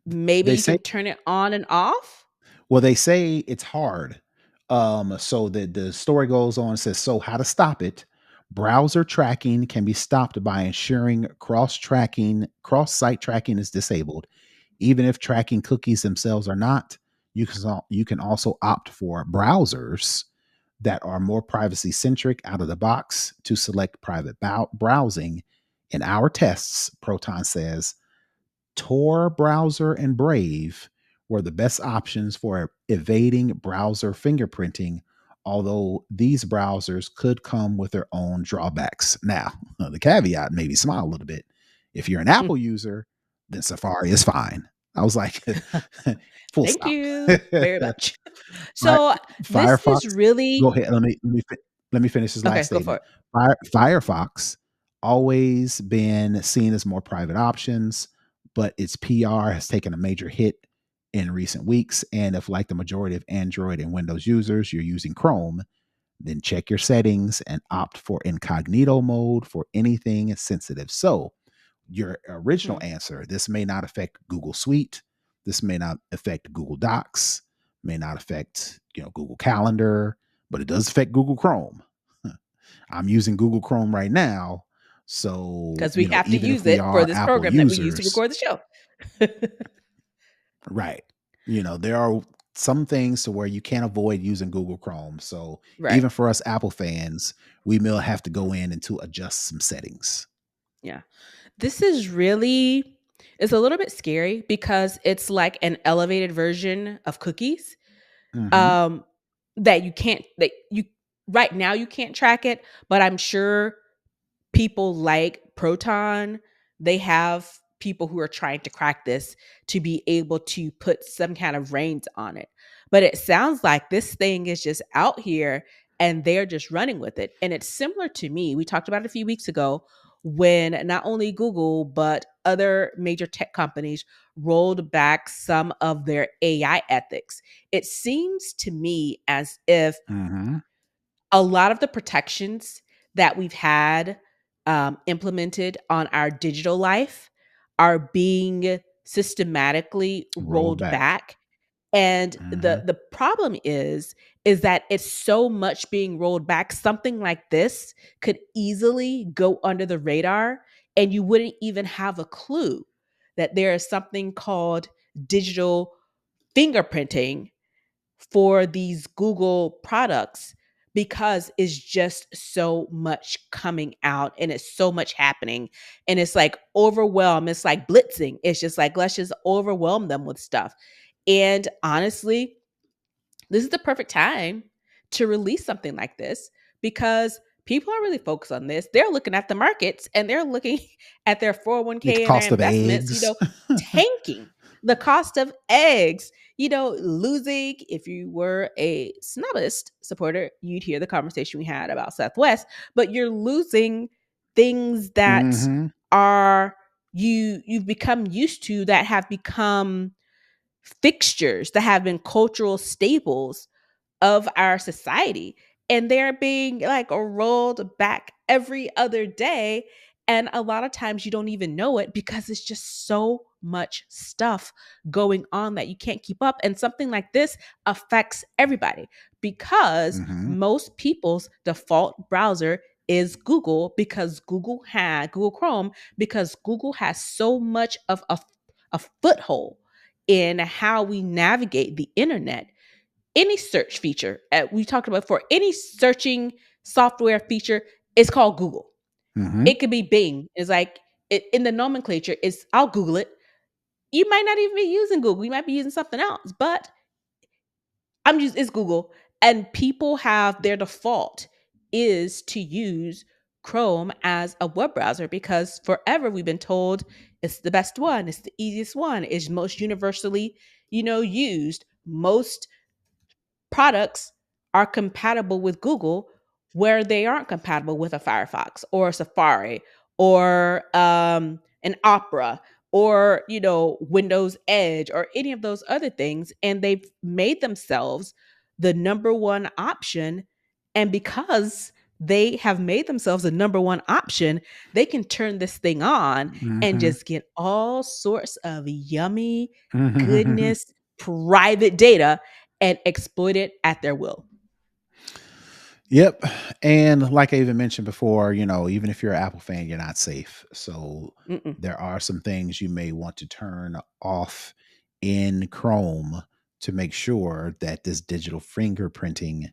Maybe They you say can turn it on and off? Well, they say it's hard. So the story goes on and says, so how to stop it? Browser tracking can be stopped by ensuring cross-site tracking is disabled. Even if tracking cookies themselves are not, you can also opt for browsers that are more privacy centric out of the box to select private browsing. In our tests, Proton says Tor browser and Brave were the best options for evading browser fingerprinting, although these browsers could come with their own drawbacks. Now, the caveat maybe smile a little bit. If you're an Apple user, then Safari is fine. I was like, full Thank stop. you very much. Fire So this Firefox is really go ahead, let me finish this last okay, go for statement. it. Firefox always been seen as more private options, but its PR has taken a major hit in recent weeks, and if, like the majority of Android and Windows users, you're using Chrome, then check your settings and opt for incognito mode for anything sensitive. So, your original Mhm. answer, this may not affect Google Suite, this may not affect Google Docs, may not affect, Google Calendar, but it does affect Google Chrome. I'm using Google Chrome right now, so, 'Cause we have to even if use we it for are this Apple program that we use to users, record the show. right, there are some things to where you can't avoid using Google Chrome. So, Right. even for us Apple fans, we may have to go in and to adjust some settings. Yeah. This is really it's a little bit scary because it's like an elevated version of cookies, Mhm. um, that you right now you can't track it, but I'm sure people like Proton, they have people who are trying to crack this to be able to put some kind of reins on it. But it sounds like this thing is just out here and they're just running with it. And it's similar to me. We talked about it a few weeks ago when not only Google, but other major tech companies rolled back some of their AI ethics. It seems to me as if Mhm. a lot of the protections that we've had implemented on our digital life are being systematically Rolled rolled back. back. And the Mhm. the problem is that it's so much being rolled back. Something like this could easily go under the radar, and you wouldn't even have a clue that there is something called digital fingerprinting for these Google products because it's just so much coming out and it's so much happening and it's like overwhelm. It's like blitzing. It's just like let's just overwhelm them with stuff. And honestly, this is the perfect time to release something like this because people are really focused on this. They're looking at the markets and they're looking at their The 401k and their cost of investments, eggs. tanking. The cost of eggs, losing. If you were a snubbist supporter, you'd hear the conversation we had about Southwest, but you're losing things that Mhm. are you've become used to that have become fixtures that have been cultural staples of our society, and they're being like rolled back every other day, and a lot of times you don't even know it because it's just so much stuff going on that you can't keep up. And something like this affects everybody because Mhm. most people's default browser is Google because Google had Google Chrome because Google has so much of a foothold in how we navigate the internet. Any search feature we talked about for any searching software feature is called Google. Mhm. It could be Bing. It's like in the nomenclature is I'll Google it. You might not even be using Google. You might be using something else, but it's Google. And people have their default is to use Chrome as a web browser because forever we've been told it's the best one, it's the easiest one, it's most universally, used. Most products are compatible with Google where they aren't compatible with a Firefox or a Safari or an Opera or Windows Edge or any of those other things, and they've made themselves the number one option. And because they have made themselves the number one option, they can turn this thing on and Mhm. just get all sorts of yummy goodness private data and exploit it at their will. Yep. And like I even mentioned before, even if you're an Apple fan, you're not safe. So Mm-mm. there are some things you may want to turn off in Chrome to make sure that this digital fingerprinting,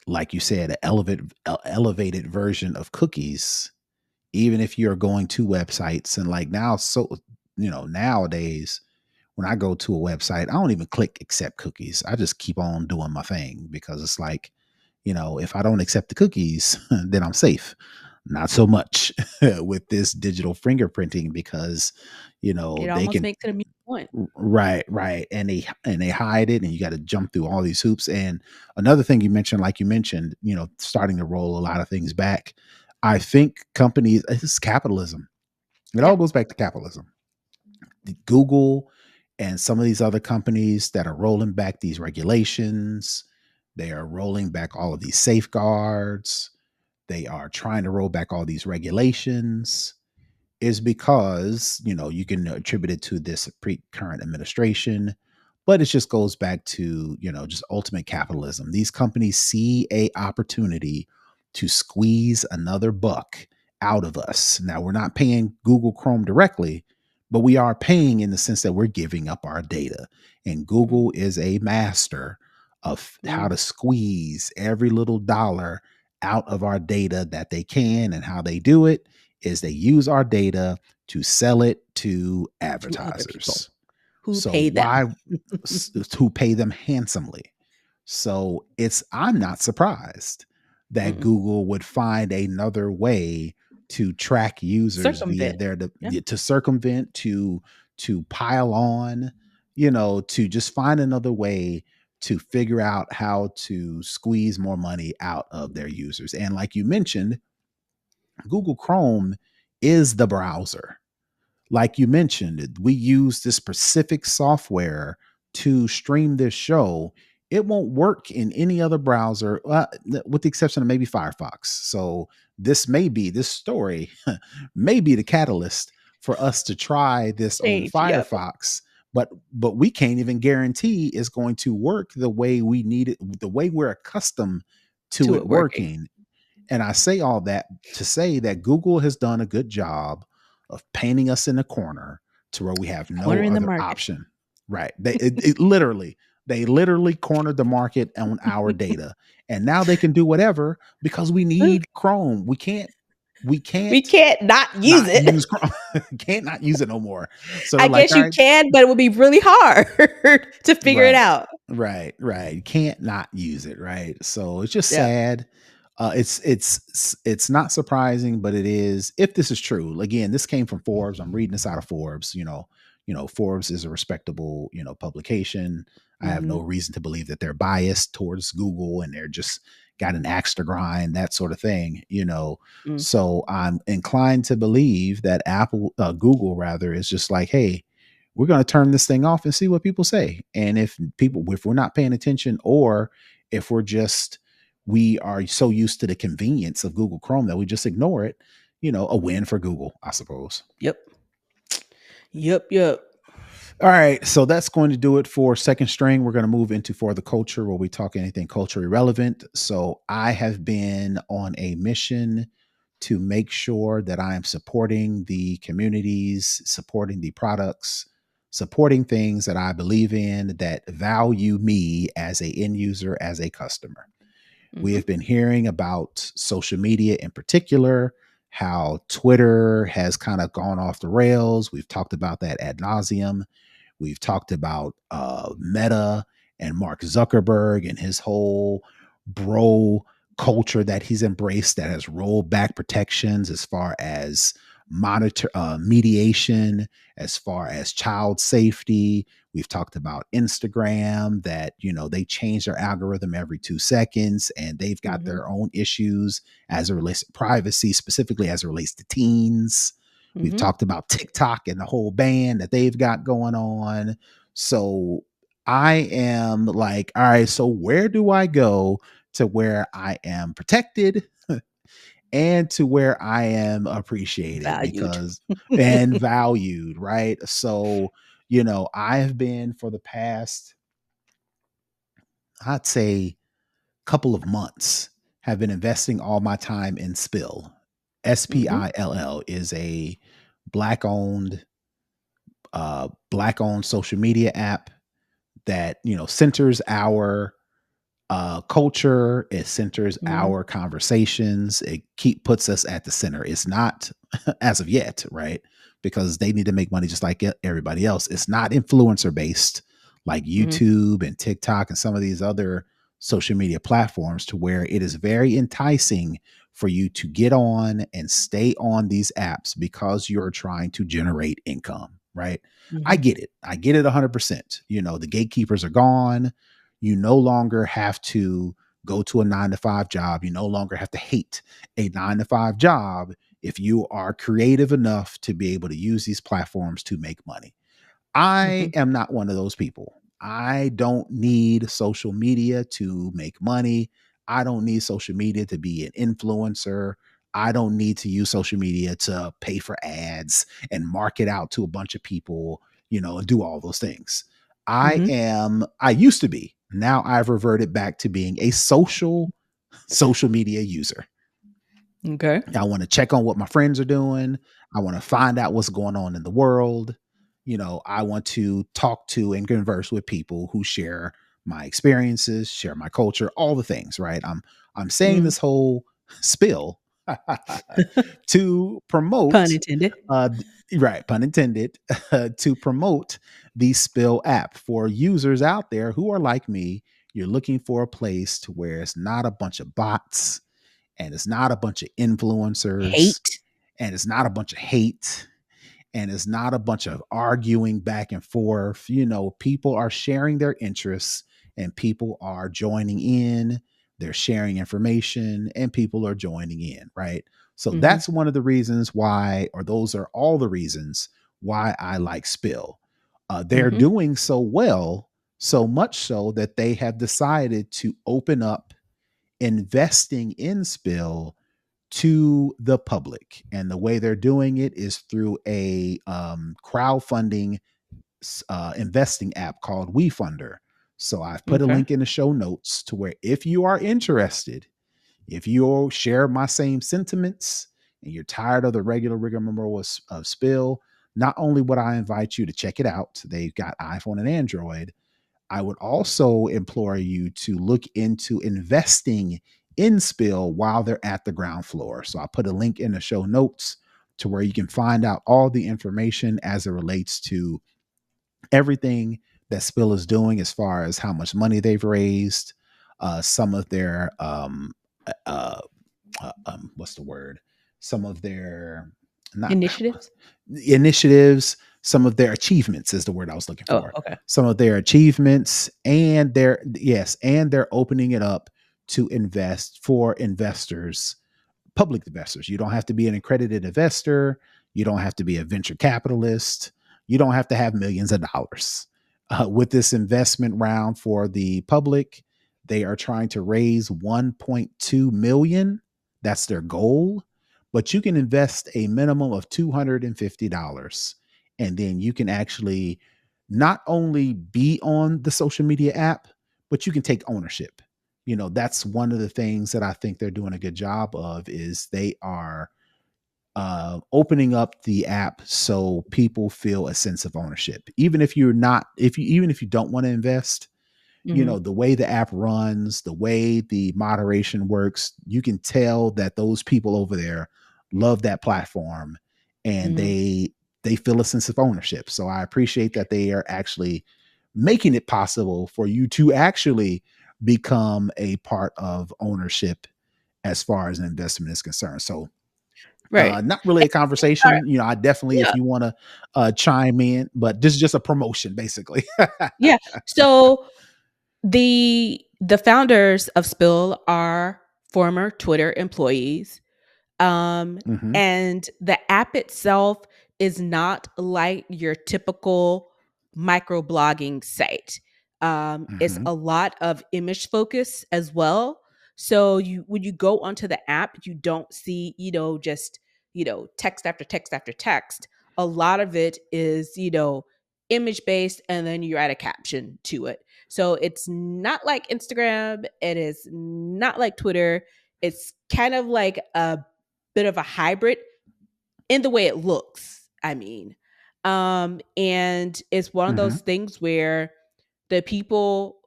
like you said, an elevated version of cookies, even if you're going to websites and like now, so nowadays when I go to a website, I don't even click accept cookies. I just keep on doing my thing because it's like, if I don't accept the cookies, then I'm safe. Not so much with this digital fingerprinting because, It they almost can makes it immune point. Right, right. And they hide it, and you got to jump through all these hoops. And another thing you mentioned, like you mentioned, starting to roll a lot of things back. I think companies, it's capitalism. It Yeah. all goes back to capitalism. Google and some of these other companies that are rolling back these regulations, they are rolling back all of these safeguards. They are trying to roll back all these regulations is because you can attribute it to this current administration, but it just goes back to just ultimate capitalism. These companies see a opportunity to squeeze another buck out of us. Now, we're not paying Google Chrome directly, but we are paying in the sense that we're giving up our data, and Google Mhm. is a master of how Mm. to squeeze every little dollar out of our data that they can. And how they do it is they use our data to sell it to To other people advertisers. who So pay them. why to pay them handsomely. So I'm not surprised that Mm-mm. Google would find another way to track users via Circumvent. their Yeah. to circumvent, to pile on, to just find another way to figure out how to squeeze more money out of their users. And like you mentioned, Google Chrome is the browser. Like you mentioned, we use this specific software to stream this show. It won't work in any other browser, with the exception of maybe Firefox. So this story may be the catalyst for us to try this on Change. Yep. Firefox. But we can't even guarantee it's going to work the way we need it, the way we're accustomed to To it it working. working. And I say all that to say that Google has done a good job of painting us in a corner to where we have no Cornering the other market. option. Right. They literally cornered the market on our data. And now they can do whatever because we need Chrome. We We can't can't not use not it. use Chrome. Can't not use it no more. So they're I like, guess all you right, can, but it would be really hard to figure it right. out. Right. You can't not use it, right? So it's just Yep. sad. It's not surprising, but it is, if this is true. Again, this came from Forbes. I'm reading this out of Forbes. Forbes is a respectable, publication. I have no Mhm. reason to believe that they're biased towards Google and they're just got an axe to grind, that sort of thing. Mm. So I'm inclined to believe that Google rather, is just like, hey, we're going to turn this thing off and see what people say. And if we're not paying attention, or if we are so used to the convenience of Google Chrome that we just ignore it, a win for Google, I suppose. Yep. Yep. All right, so that's going to do it for second string. We're going to move into For the Culture, where we talk anything culturally relevant. So I have been on a mission to make sure that I am supporting the communities, supporting the products, supporting things that I believe in, that value me as a end user, as a customer. We Mhm. have been hearing about social media in particular, how Twitter has kind of gone off the rails. We've talked about that ad nauseum. We've talked about Meta and Mark Zuckerberg and his whole bro culture that he's embraced, that has rolled back protections as far as mediation, as far as child safety. We've talked about Instagram, that they change their algorithm every 2 seconds, and they've got Mhm. their own issues as it relates to privacy, specifically as it relates to teens. We've Mhm. talked about TikTok and the whole ban that they've got going on. So I am like, all right, so where do I go to where I am protected and to where I am appreciated Valued. because and valued, right? So, I have been for the past, I'd say, couple of months, have been investing all my time in Spill. Mhm. Spill is a black owned black owned social media app that centers our culture. It centers Mhm. our conversations. It puts us at the center. It's not as of yet, right? Because they need to make money just like everybody else. It's not influencer based like Mhm. YouTube and TikTok and some of these other social media platforms, to where it is very enticing for you to get on and stay on these apps because you're trying to generate income. right? I Mhm. get it. I get it 100%. The gatekeepers are gone. You no longer have to go to a 9 to 5 job. You no longer have to hate a 9 to 5 job if you are creative enough to be able to use these platforms to make money. I Mhm. am not one of those people. I don't need social media to make money. I don't need social media to be an influencer. I don't need to use social media to pay for ads and market out to a bunch of people, and do all those things. Mhm. I used to be. Now I've reverted back to being a social media user. Okay. I want to check on what my friends are doing. I want to find out what's going on in the world. I want to talk to and converse with people who share my experiences, share my culture, all the things, right? I'm saying Mm. this whole spill to Pun promote intended. right, pun intended, to promote the spill app for users out there who are like me. You're looking for a place to where it's not a bunch of bots, and it's not a bunch of influencers, Hate. and it's not a bunch of hate, and it's not a bunch of arguing back and forth. People are sharing their interests, and people are joining in. They're sharing information, and people are joining in, right? So Mhm. that's one of the reasons why, or those are all the reasons why I like Spill. They're Mhm. doing so well, so much so that they have decided to open up investing in Spill to the public. And the way they're doing it is through a crowdfunding investing app called WeFunder. So I've put a Okay. link in the show notes to where if you are interested, if you share my same sentiments and you're tired of the regular rigmarole of Spill, not only would I invite you to check it out, they've got iPhone and Android, I would also implore you to look into investing in Spill while they're at the ground floor. So I put a link in the show notes to where you can find out all the information as it relates to everything that Spill is doing as far as how much money they've raised, some of their uh, uh, what's the word? Some of their not Initiatives? initiatives, some of their achievements is the word I was looking Oh, for. okay. Some of their achievements, and they're opening it up to invest for investors, public investors. You don't have to be an accredited investor. You don't have to be a venture capitalist. You don't have to have millions of dollars. With this investment round for the public, they are trying to raise 1.2 million. That's their goal. But you can invest a minimum of $250. And then you can actually not only be on the social media app, but you can take ownership. That's one of the things that I think they're doing a good job of is they are opening up the app so people feel a sense of ownership. Even if you don't want to invest, Mhm. the way the app runs, the way the moderation works, you can tell that those people over there love that platform, and Mhm. they feel a sense of ownership. So I appreciate that they are actually making it possible for you to actually become a part of ownership as far as an investment is concerned. So Right. not really a Alright. conversation. I definitely, if Yeah. you want to chime in, but this is just a promotion, basically. Yeah. So the founders of Spill are former Twitter employees. Hmm. And the app itself is not like your typical microblogging site. It's Hmm. a lot of image focus as well. So you when you go onto the app, you don't see, just, text after text after text. A lot of it is, image based, and then you add a caption to it. So it's not like Instagram, it is not like Twitter. It's kind of like a bit of a hybrid in the way it looks, I mean. And it's one of Hmm. those things where the people,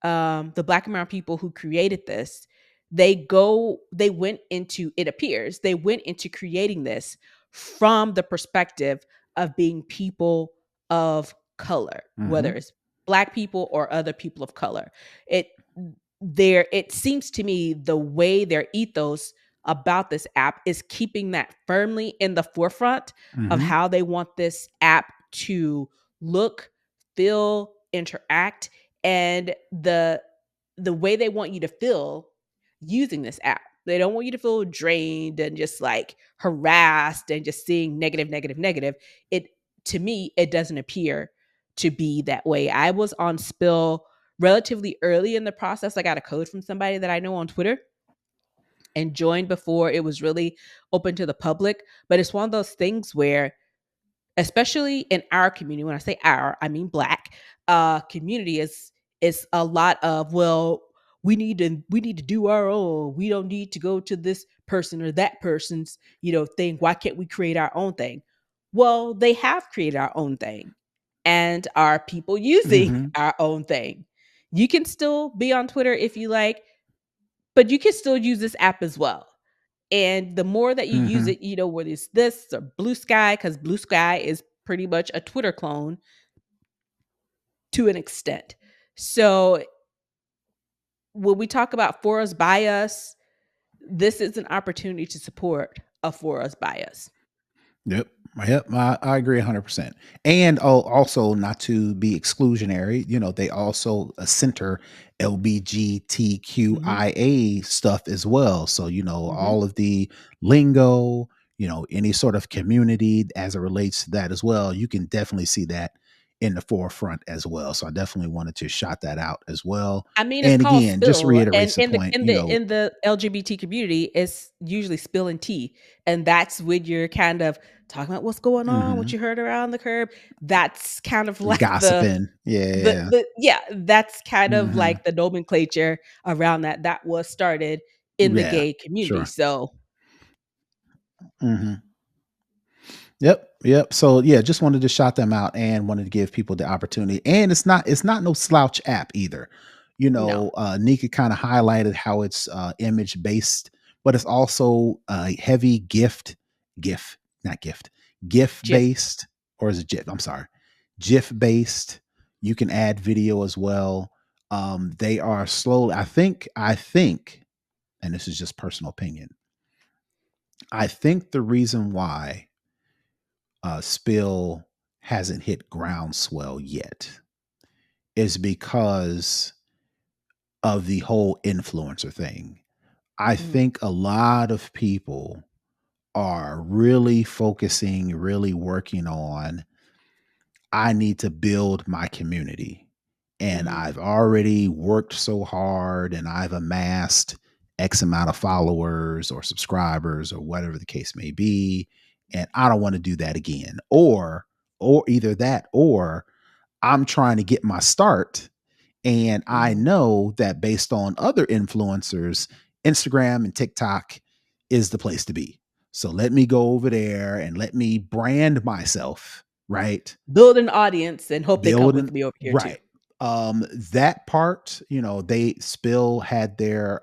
the black and brown people who created this, they went into, it appears, they went into creating this from the perspective of being people of color, whether Hmm. it's black people or other people of color. It it seems to me the way their ethos about this app is keeping that firmly in the forefront of Hmm. how they want this app to look, feel, interact, and the way they want you to feel using this app. They don't want you to feel drained and just like harassed and just seeing negative, negative, negative. It To me, it doesn't appear to be that way. I was on Spill relatively early in the process. I got a code from somebody that I know on Twitter and joined before it was really open to the public. But it's one of those things where, especially in our community, when I say our, I mean Black community, is a lot of, well, we need to do our own. We don't need to go to this person or that person's thing. Why can't we create our own thing? Well, they have created our own thing, and are people using Hmm. our own thing? You can still be on Twitter if you like, but you can still use this app as well. And the more that you use Hmm. it, whether it's this or Blue Sky, because Blue Sky is pretty much a Twitter clone to an extent. So when we talk about for us by us, this is an opportunity to support a for us by us. Yep. Yep. I agree 100%. And also, not to be exclusionary, they also center Hmm. LBGTQIA stuff as well. So, Hmm. all of the lingo, any sort of community as it relates to that as well, you can definitely see that in the forefront as well. So I definitely wanted to shout that out as well. I mean, it's And called again, just spill, and reiterates the in the point, in the in the LGBT community, it's usually spill and tea, and that's when you're kind of talking about what's going on, what mhm, you heard around the curb. That's kind of like gossiping. Yeah. that's kind of Hmm. like the nomenclature around that was started in the Yeah. gay community. Sure. So, Mhm. Yep, yep. So yeah, just wanted to shout them out and wanted to give people the opportunity. And it's not no slouch app either. no, Nika kind of highlighted how it's image based, but it's also heavy GIF, not gift, GIF Jif. based, or is it GIF? I'm sorry, GIF based. You can add video as well. They are slow. I think, and this is just personal opinion. I think the reason why Spill hasn't hit groundswell yet is because of the whole influencer thing. I Mm, think a lot of people are really focusing, really working on, I need to build my community. And mhm, I've already worked so hard and I've amassed X amount of followers or subscribers or whatever the case may be. And I don't want to do that again. Or either that, or I'm trying to get my start. And I mhm. know that based on other influencers, Instagram and TikTok is the place to be. So let me go over there and let me brand myself, right? Build an audience and hope they come with Building, me over here too. right. That part, they Spill had their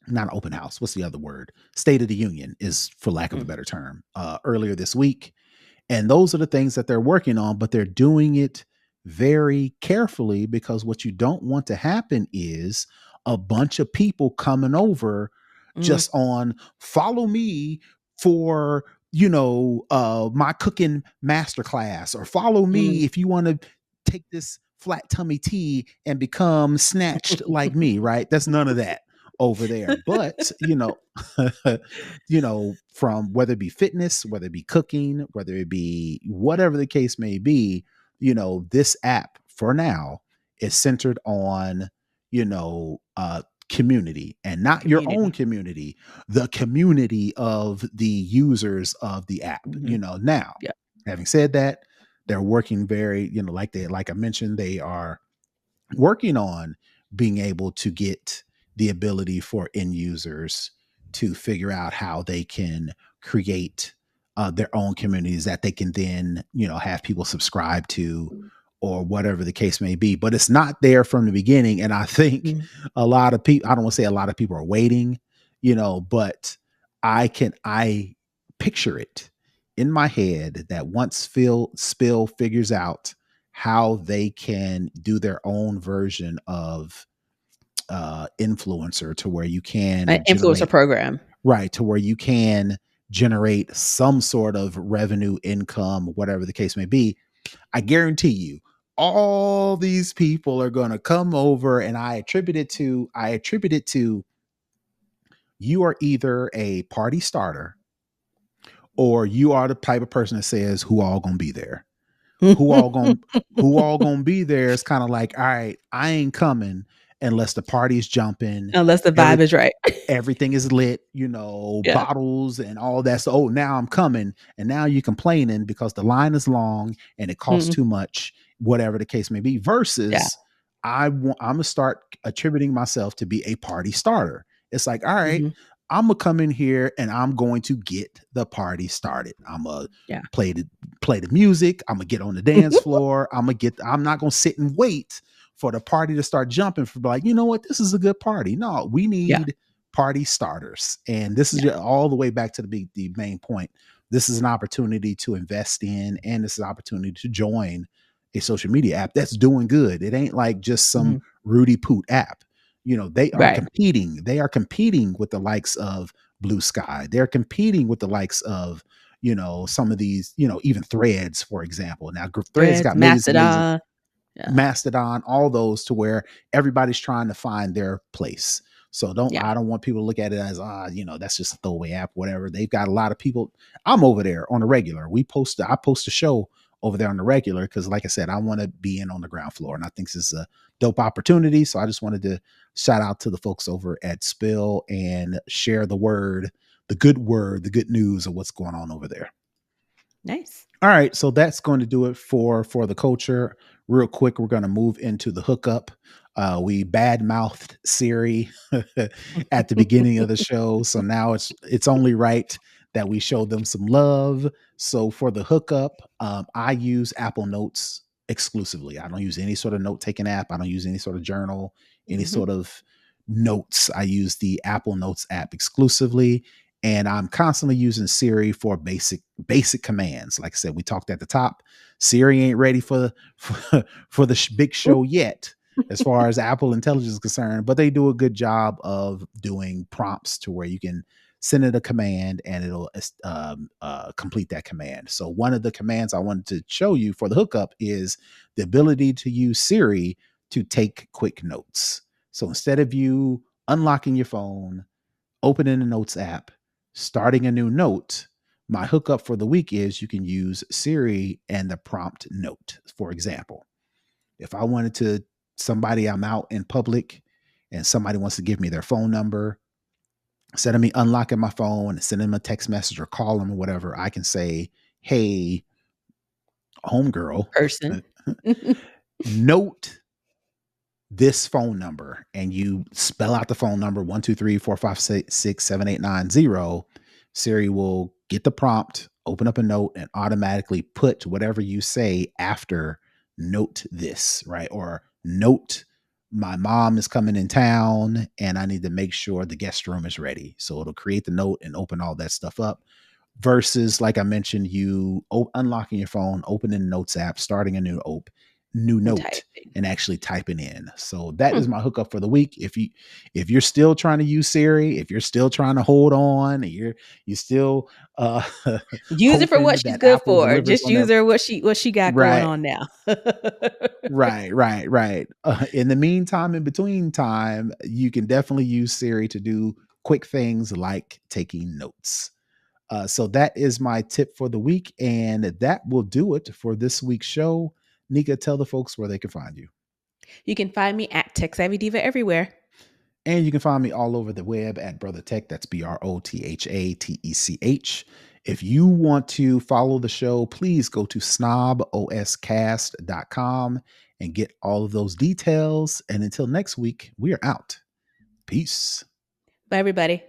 not open house. What's the other word? State of the Union is for lack of a Mm, better term. Earlier this week. And those are the things that they're working on, but they're doing it very carefully because what you don't want to happen is a bunch of people coming over mm, just on follow me for my cooking masterclass, or follow mm. me if you want to take this flat tummy tea and become snatched like me, right? That's none of that over there. But from whether it be fitness, whether it be cooking, whether it be whatever the case may be, this app for now is centered on, community, and not your own Community. community, the community of the users of the app. Mhm. Now, Yeah. having said that, they're working very, like I mentioned, they are working on being able to get the ability for end users to figure out how they can create their own communities that they can then have people subscribe to, or whatever the case may be. But it's not there from the beginning, and I think Mhm. a lot of people, I don't want to say a lot of people are waiting, but I picture it in my head that once Phil Spill figures out how they can do their own version of influencer, to where you An can influencer generate, program. right, to where you can generate some sort of revenue, income, whatever the case may be, I guarantee you, all these people are going to come over, and I attribute it to you are either a party starter or you are the type of person that says who all gonna be there. Who all gonna who all gonna be there is kind of like, all right, I ain't coming unless the party's jumping, Unless the every vibe is right. everything is lit, Yeah. bottles and all that. So, oh, now I'm coming, and now you're complaining because the line is long and it costs Mhm. too much, whatever the case may be. Yeah. Versus, I'm gonna start attributing myself to be a party starter. It's like, all right, Mhm. I'm gonna come in here and I'm going to get the party started. I'm gonna Yeah. play the play the music. I'm gonna get on the dance floor. I'm not gonna sit and wait for the party to start jumping for like, you know what, this is a good party. No, we Yeah. need party starters. And this is Yeah. all the way back to the main point. This is an opportunity to invest in, and this is an opportunity to join a social media app that's doing good. It ain't like just some Mhm. Rudy Poot app. They are Right. competing. They are competing with the likes of Blue Sky. They're competing with the likes of, some of these, even Threads, for example. Now, Threads Threads, got millions and millions of Mastodon. Yeah. Mastodon, all those, to where everybody's trying to find their place. So Yeah. I don't want people to look at it as that's just a throwaway app, whatever. They've got a lot of people. I'm over there on the regular. I post a show over there on the regular because, like I said, I want to be in on the ground floor, and I think this is a dope opportunity. So I just wanted to shout out to the folks over at Spill and share the good news of what's going on over there. Nice. All right, so that's going to do it for the culture. Real quick, we're going to move into the hookup. We bad mouthed Siri at the beginning of the show, so now it's only right that we show them some love. So for the hookup, I use Apple Notes exclusively. I don't use any sort of note taking app. I don't use any sort of journal, any Mhm. sort of notes. I use the Apple Notes app exclusively, and I'm constantly using Siri for basic commands. Like I said, we talked at the top. Siri ain't ready for the big show yet, as far as Apple Intelligence is concerned, but they do a good job of doing prompts to where you can send it a command and it'll complete that command. So one of the commands I wanted to show you for the hookup is the ability to use Siri to take quick notes. So instead of you unlocking your phone, opening the notes app, starting a new note, my hookup for the week is you can use Siri and the prompt note. For example, if I wanted to, somebody, I'm out in public and somebody wants to give me their phone number, instead of me unlocking my phone and sending them a text message or call them or whatever, I can say, hey, homegirl, Person. note this phone number, and you spell out the phone number 1 2 3 4 5 6 7 8 9 0. Siri will get the prompt, open up a note, and automatically put whatever you say after note this, right? Or note my mom is coming in town and I need to make sure the guest room is ready. So it'll create the note and open all that stuff up. Versus, like I mentioned, you unlocking your phone, opening the notes app, starting a new And note, typing. and actually typing in. So that is Hmm. my hookup for the week. If you're still trying to use Siri, if you're still trying to hold on, and you still Use it for hoping what she's that good Apple for. delivers Just on use their her what she got going right, on now. right. In the meantime, in between time, you can definitely use Siri to do quick things like taking notes. So that is my tip for the week, and that will do it for this week's show. Nica, tell the folks where they can find you. You can find me at Tech Savvy Diva everywhere. And you can find me all over the web at Brother Tech. That's BrothaTech. If you want to follow the show, please go to snoboscast.com and get all of those details. And until next week, we are out. Peace. Bye, everybody.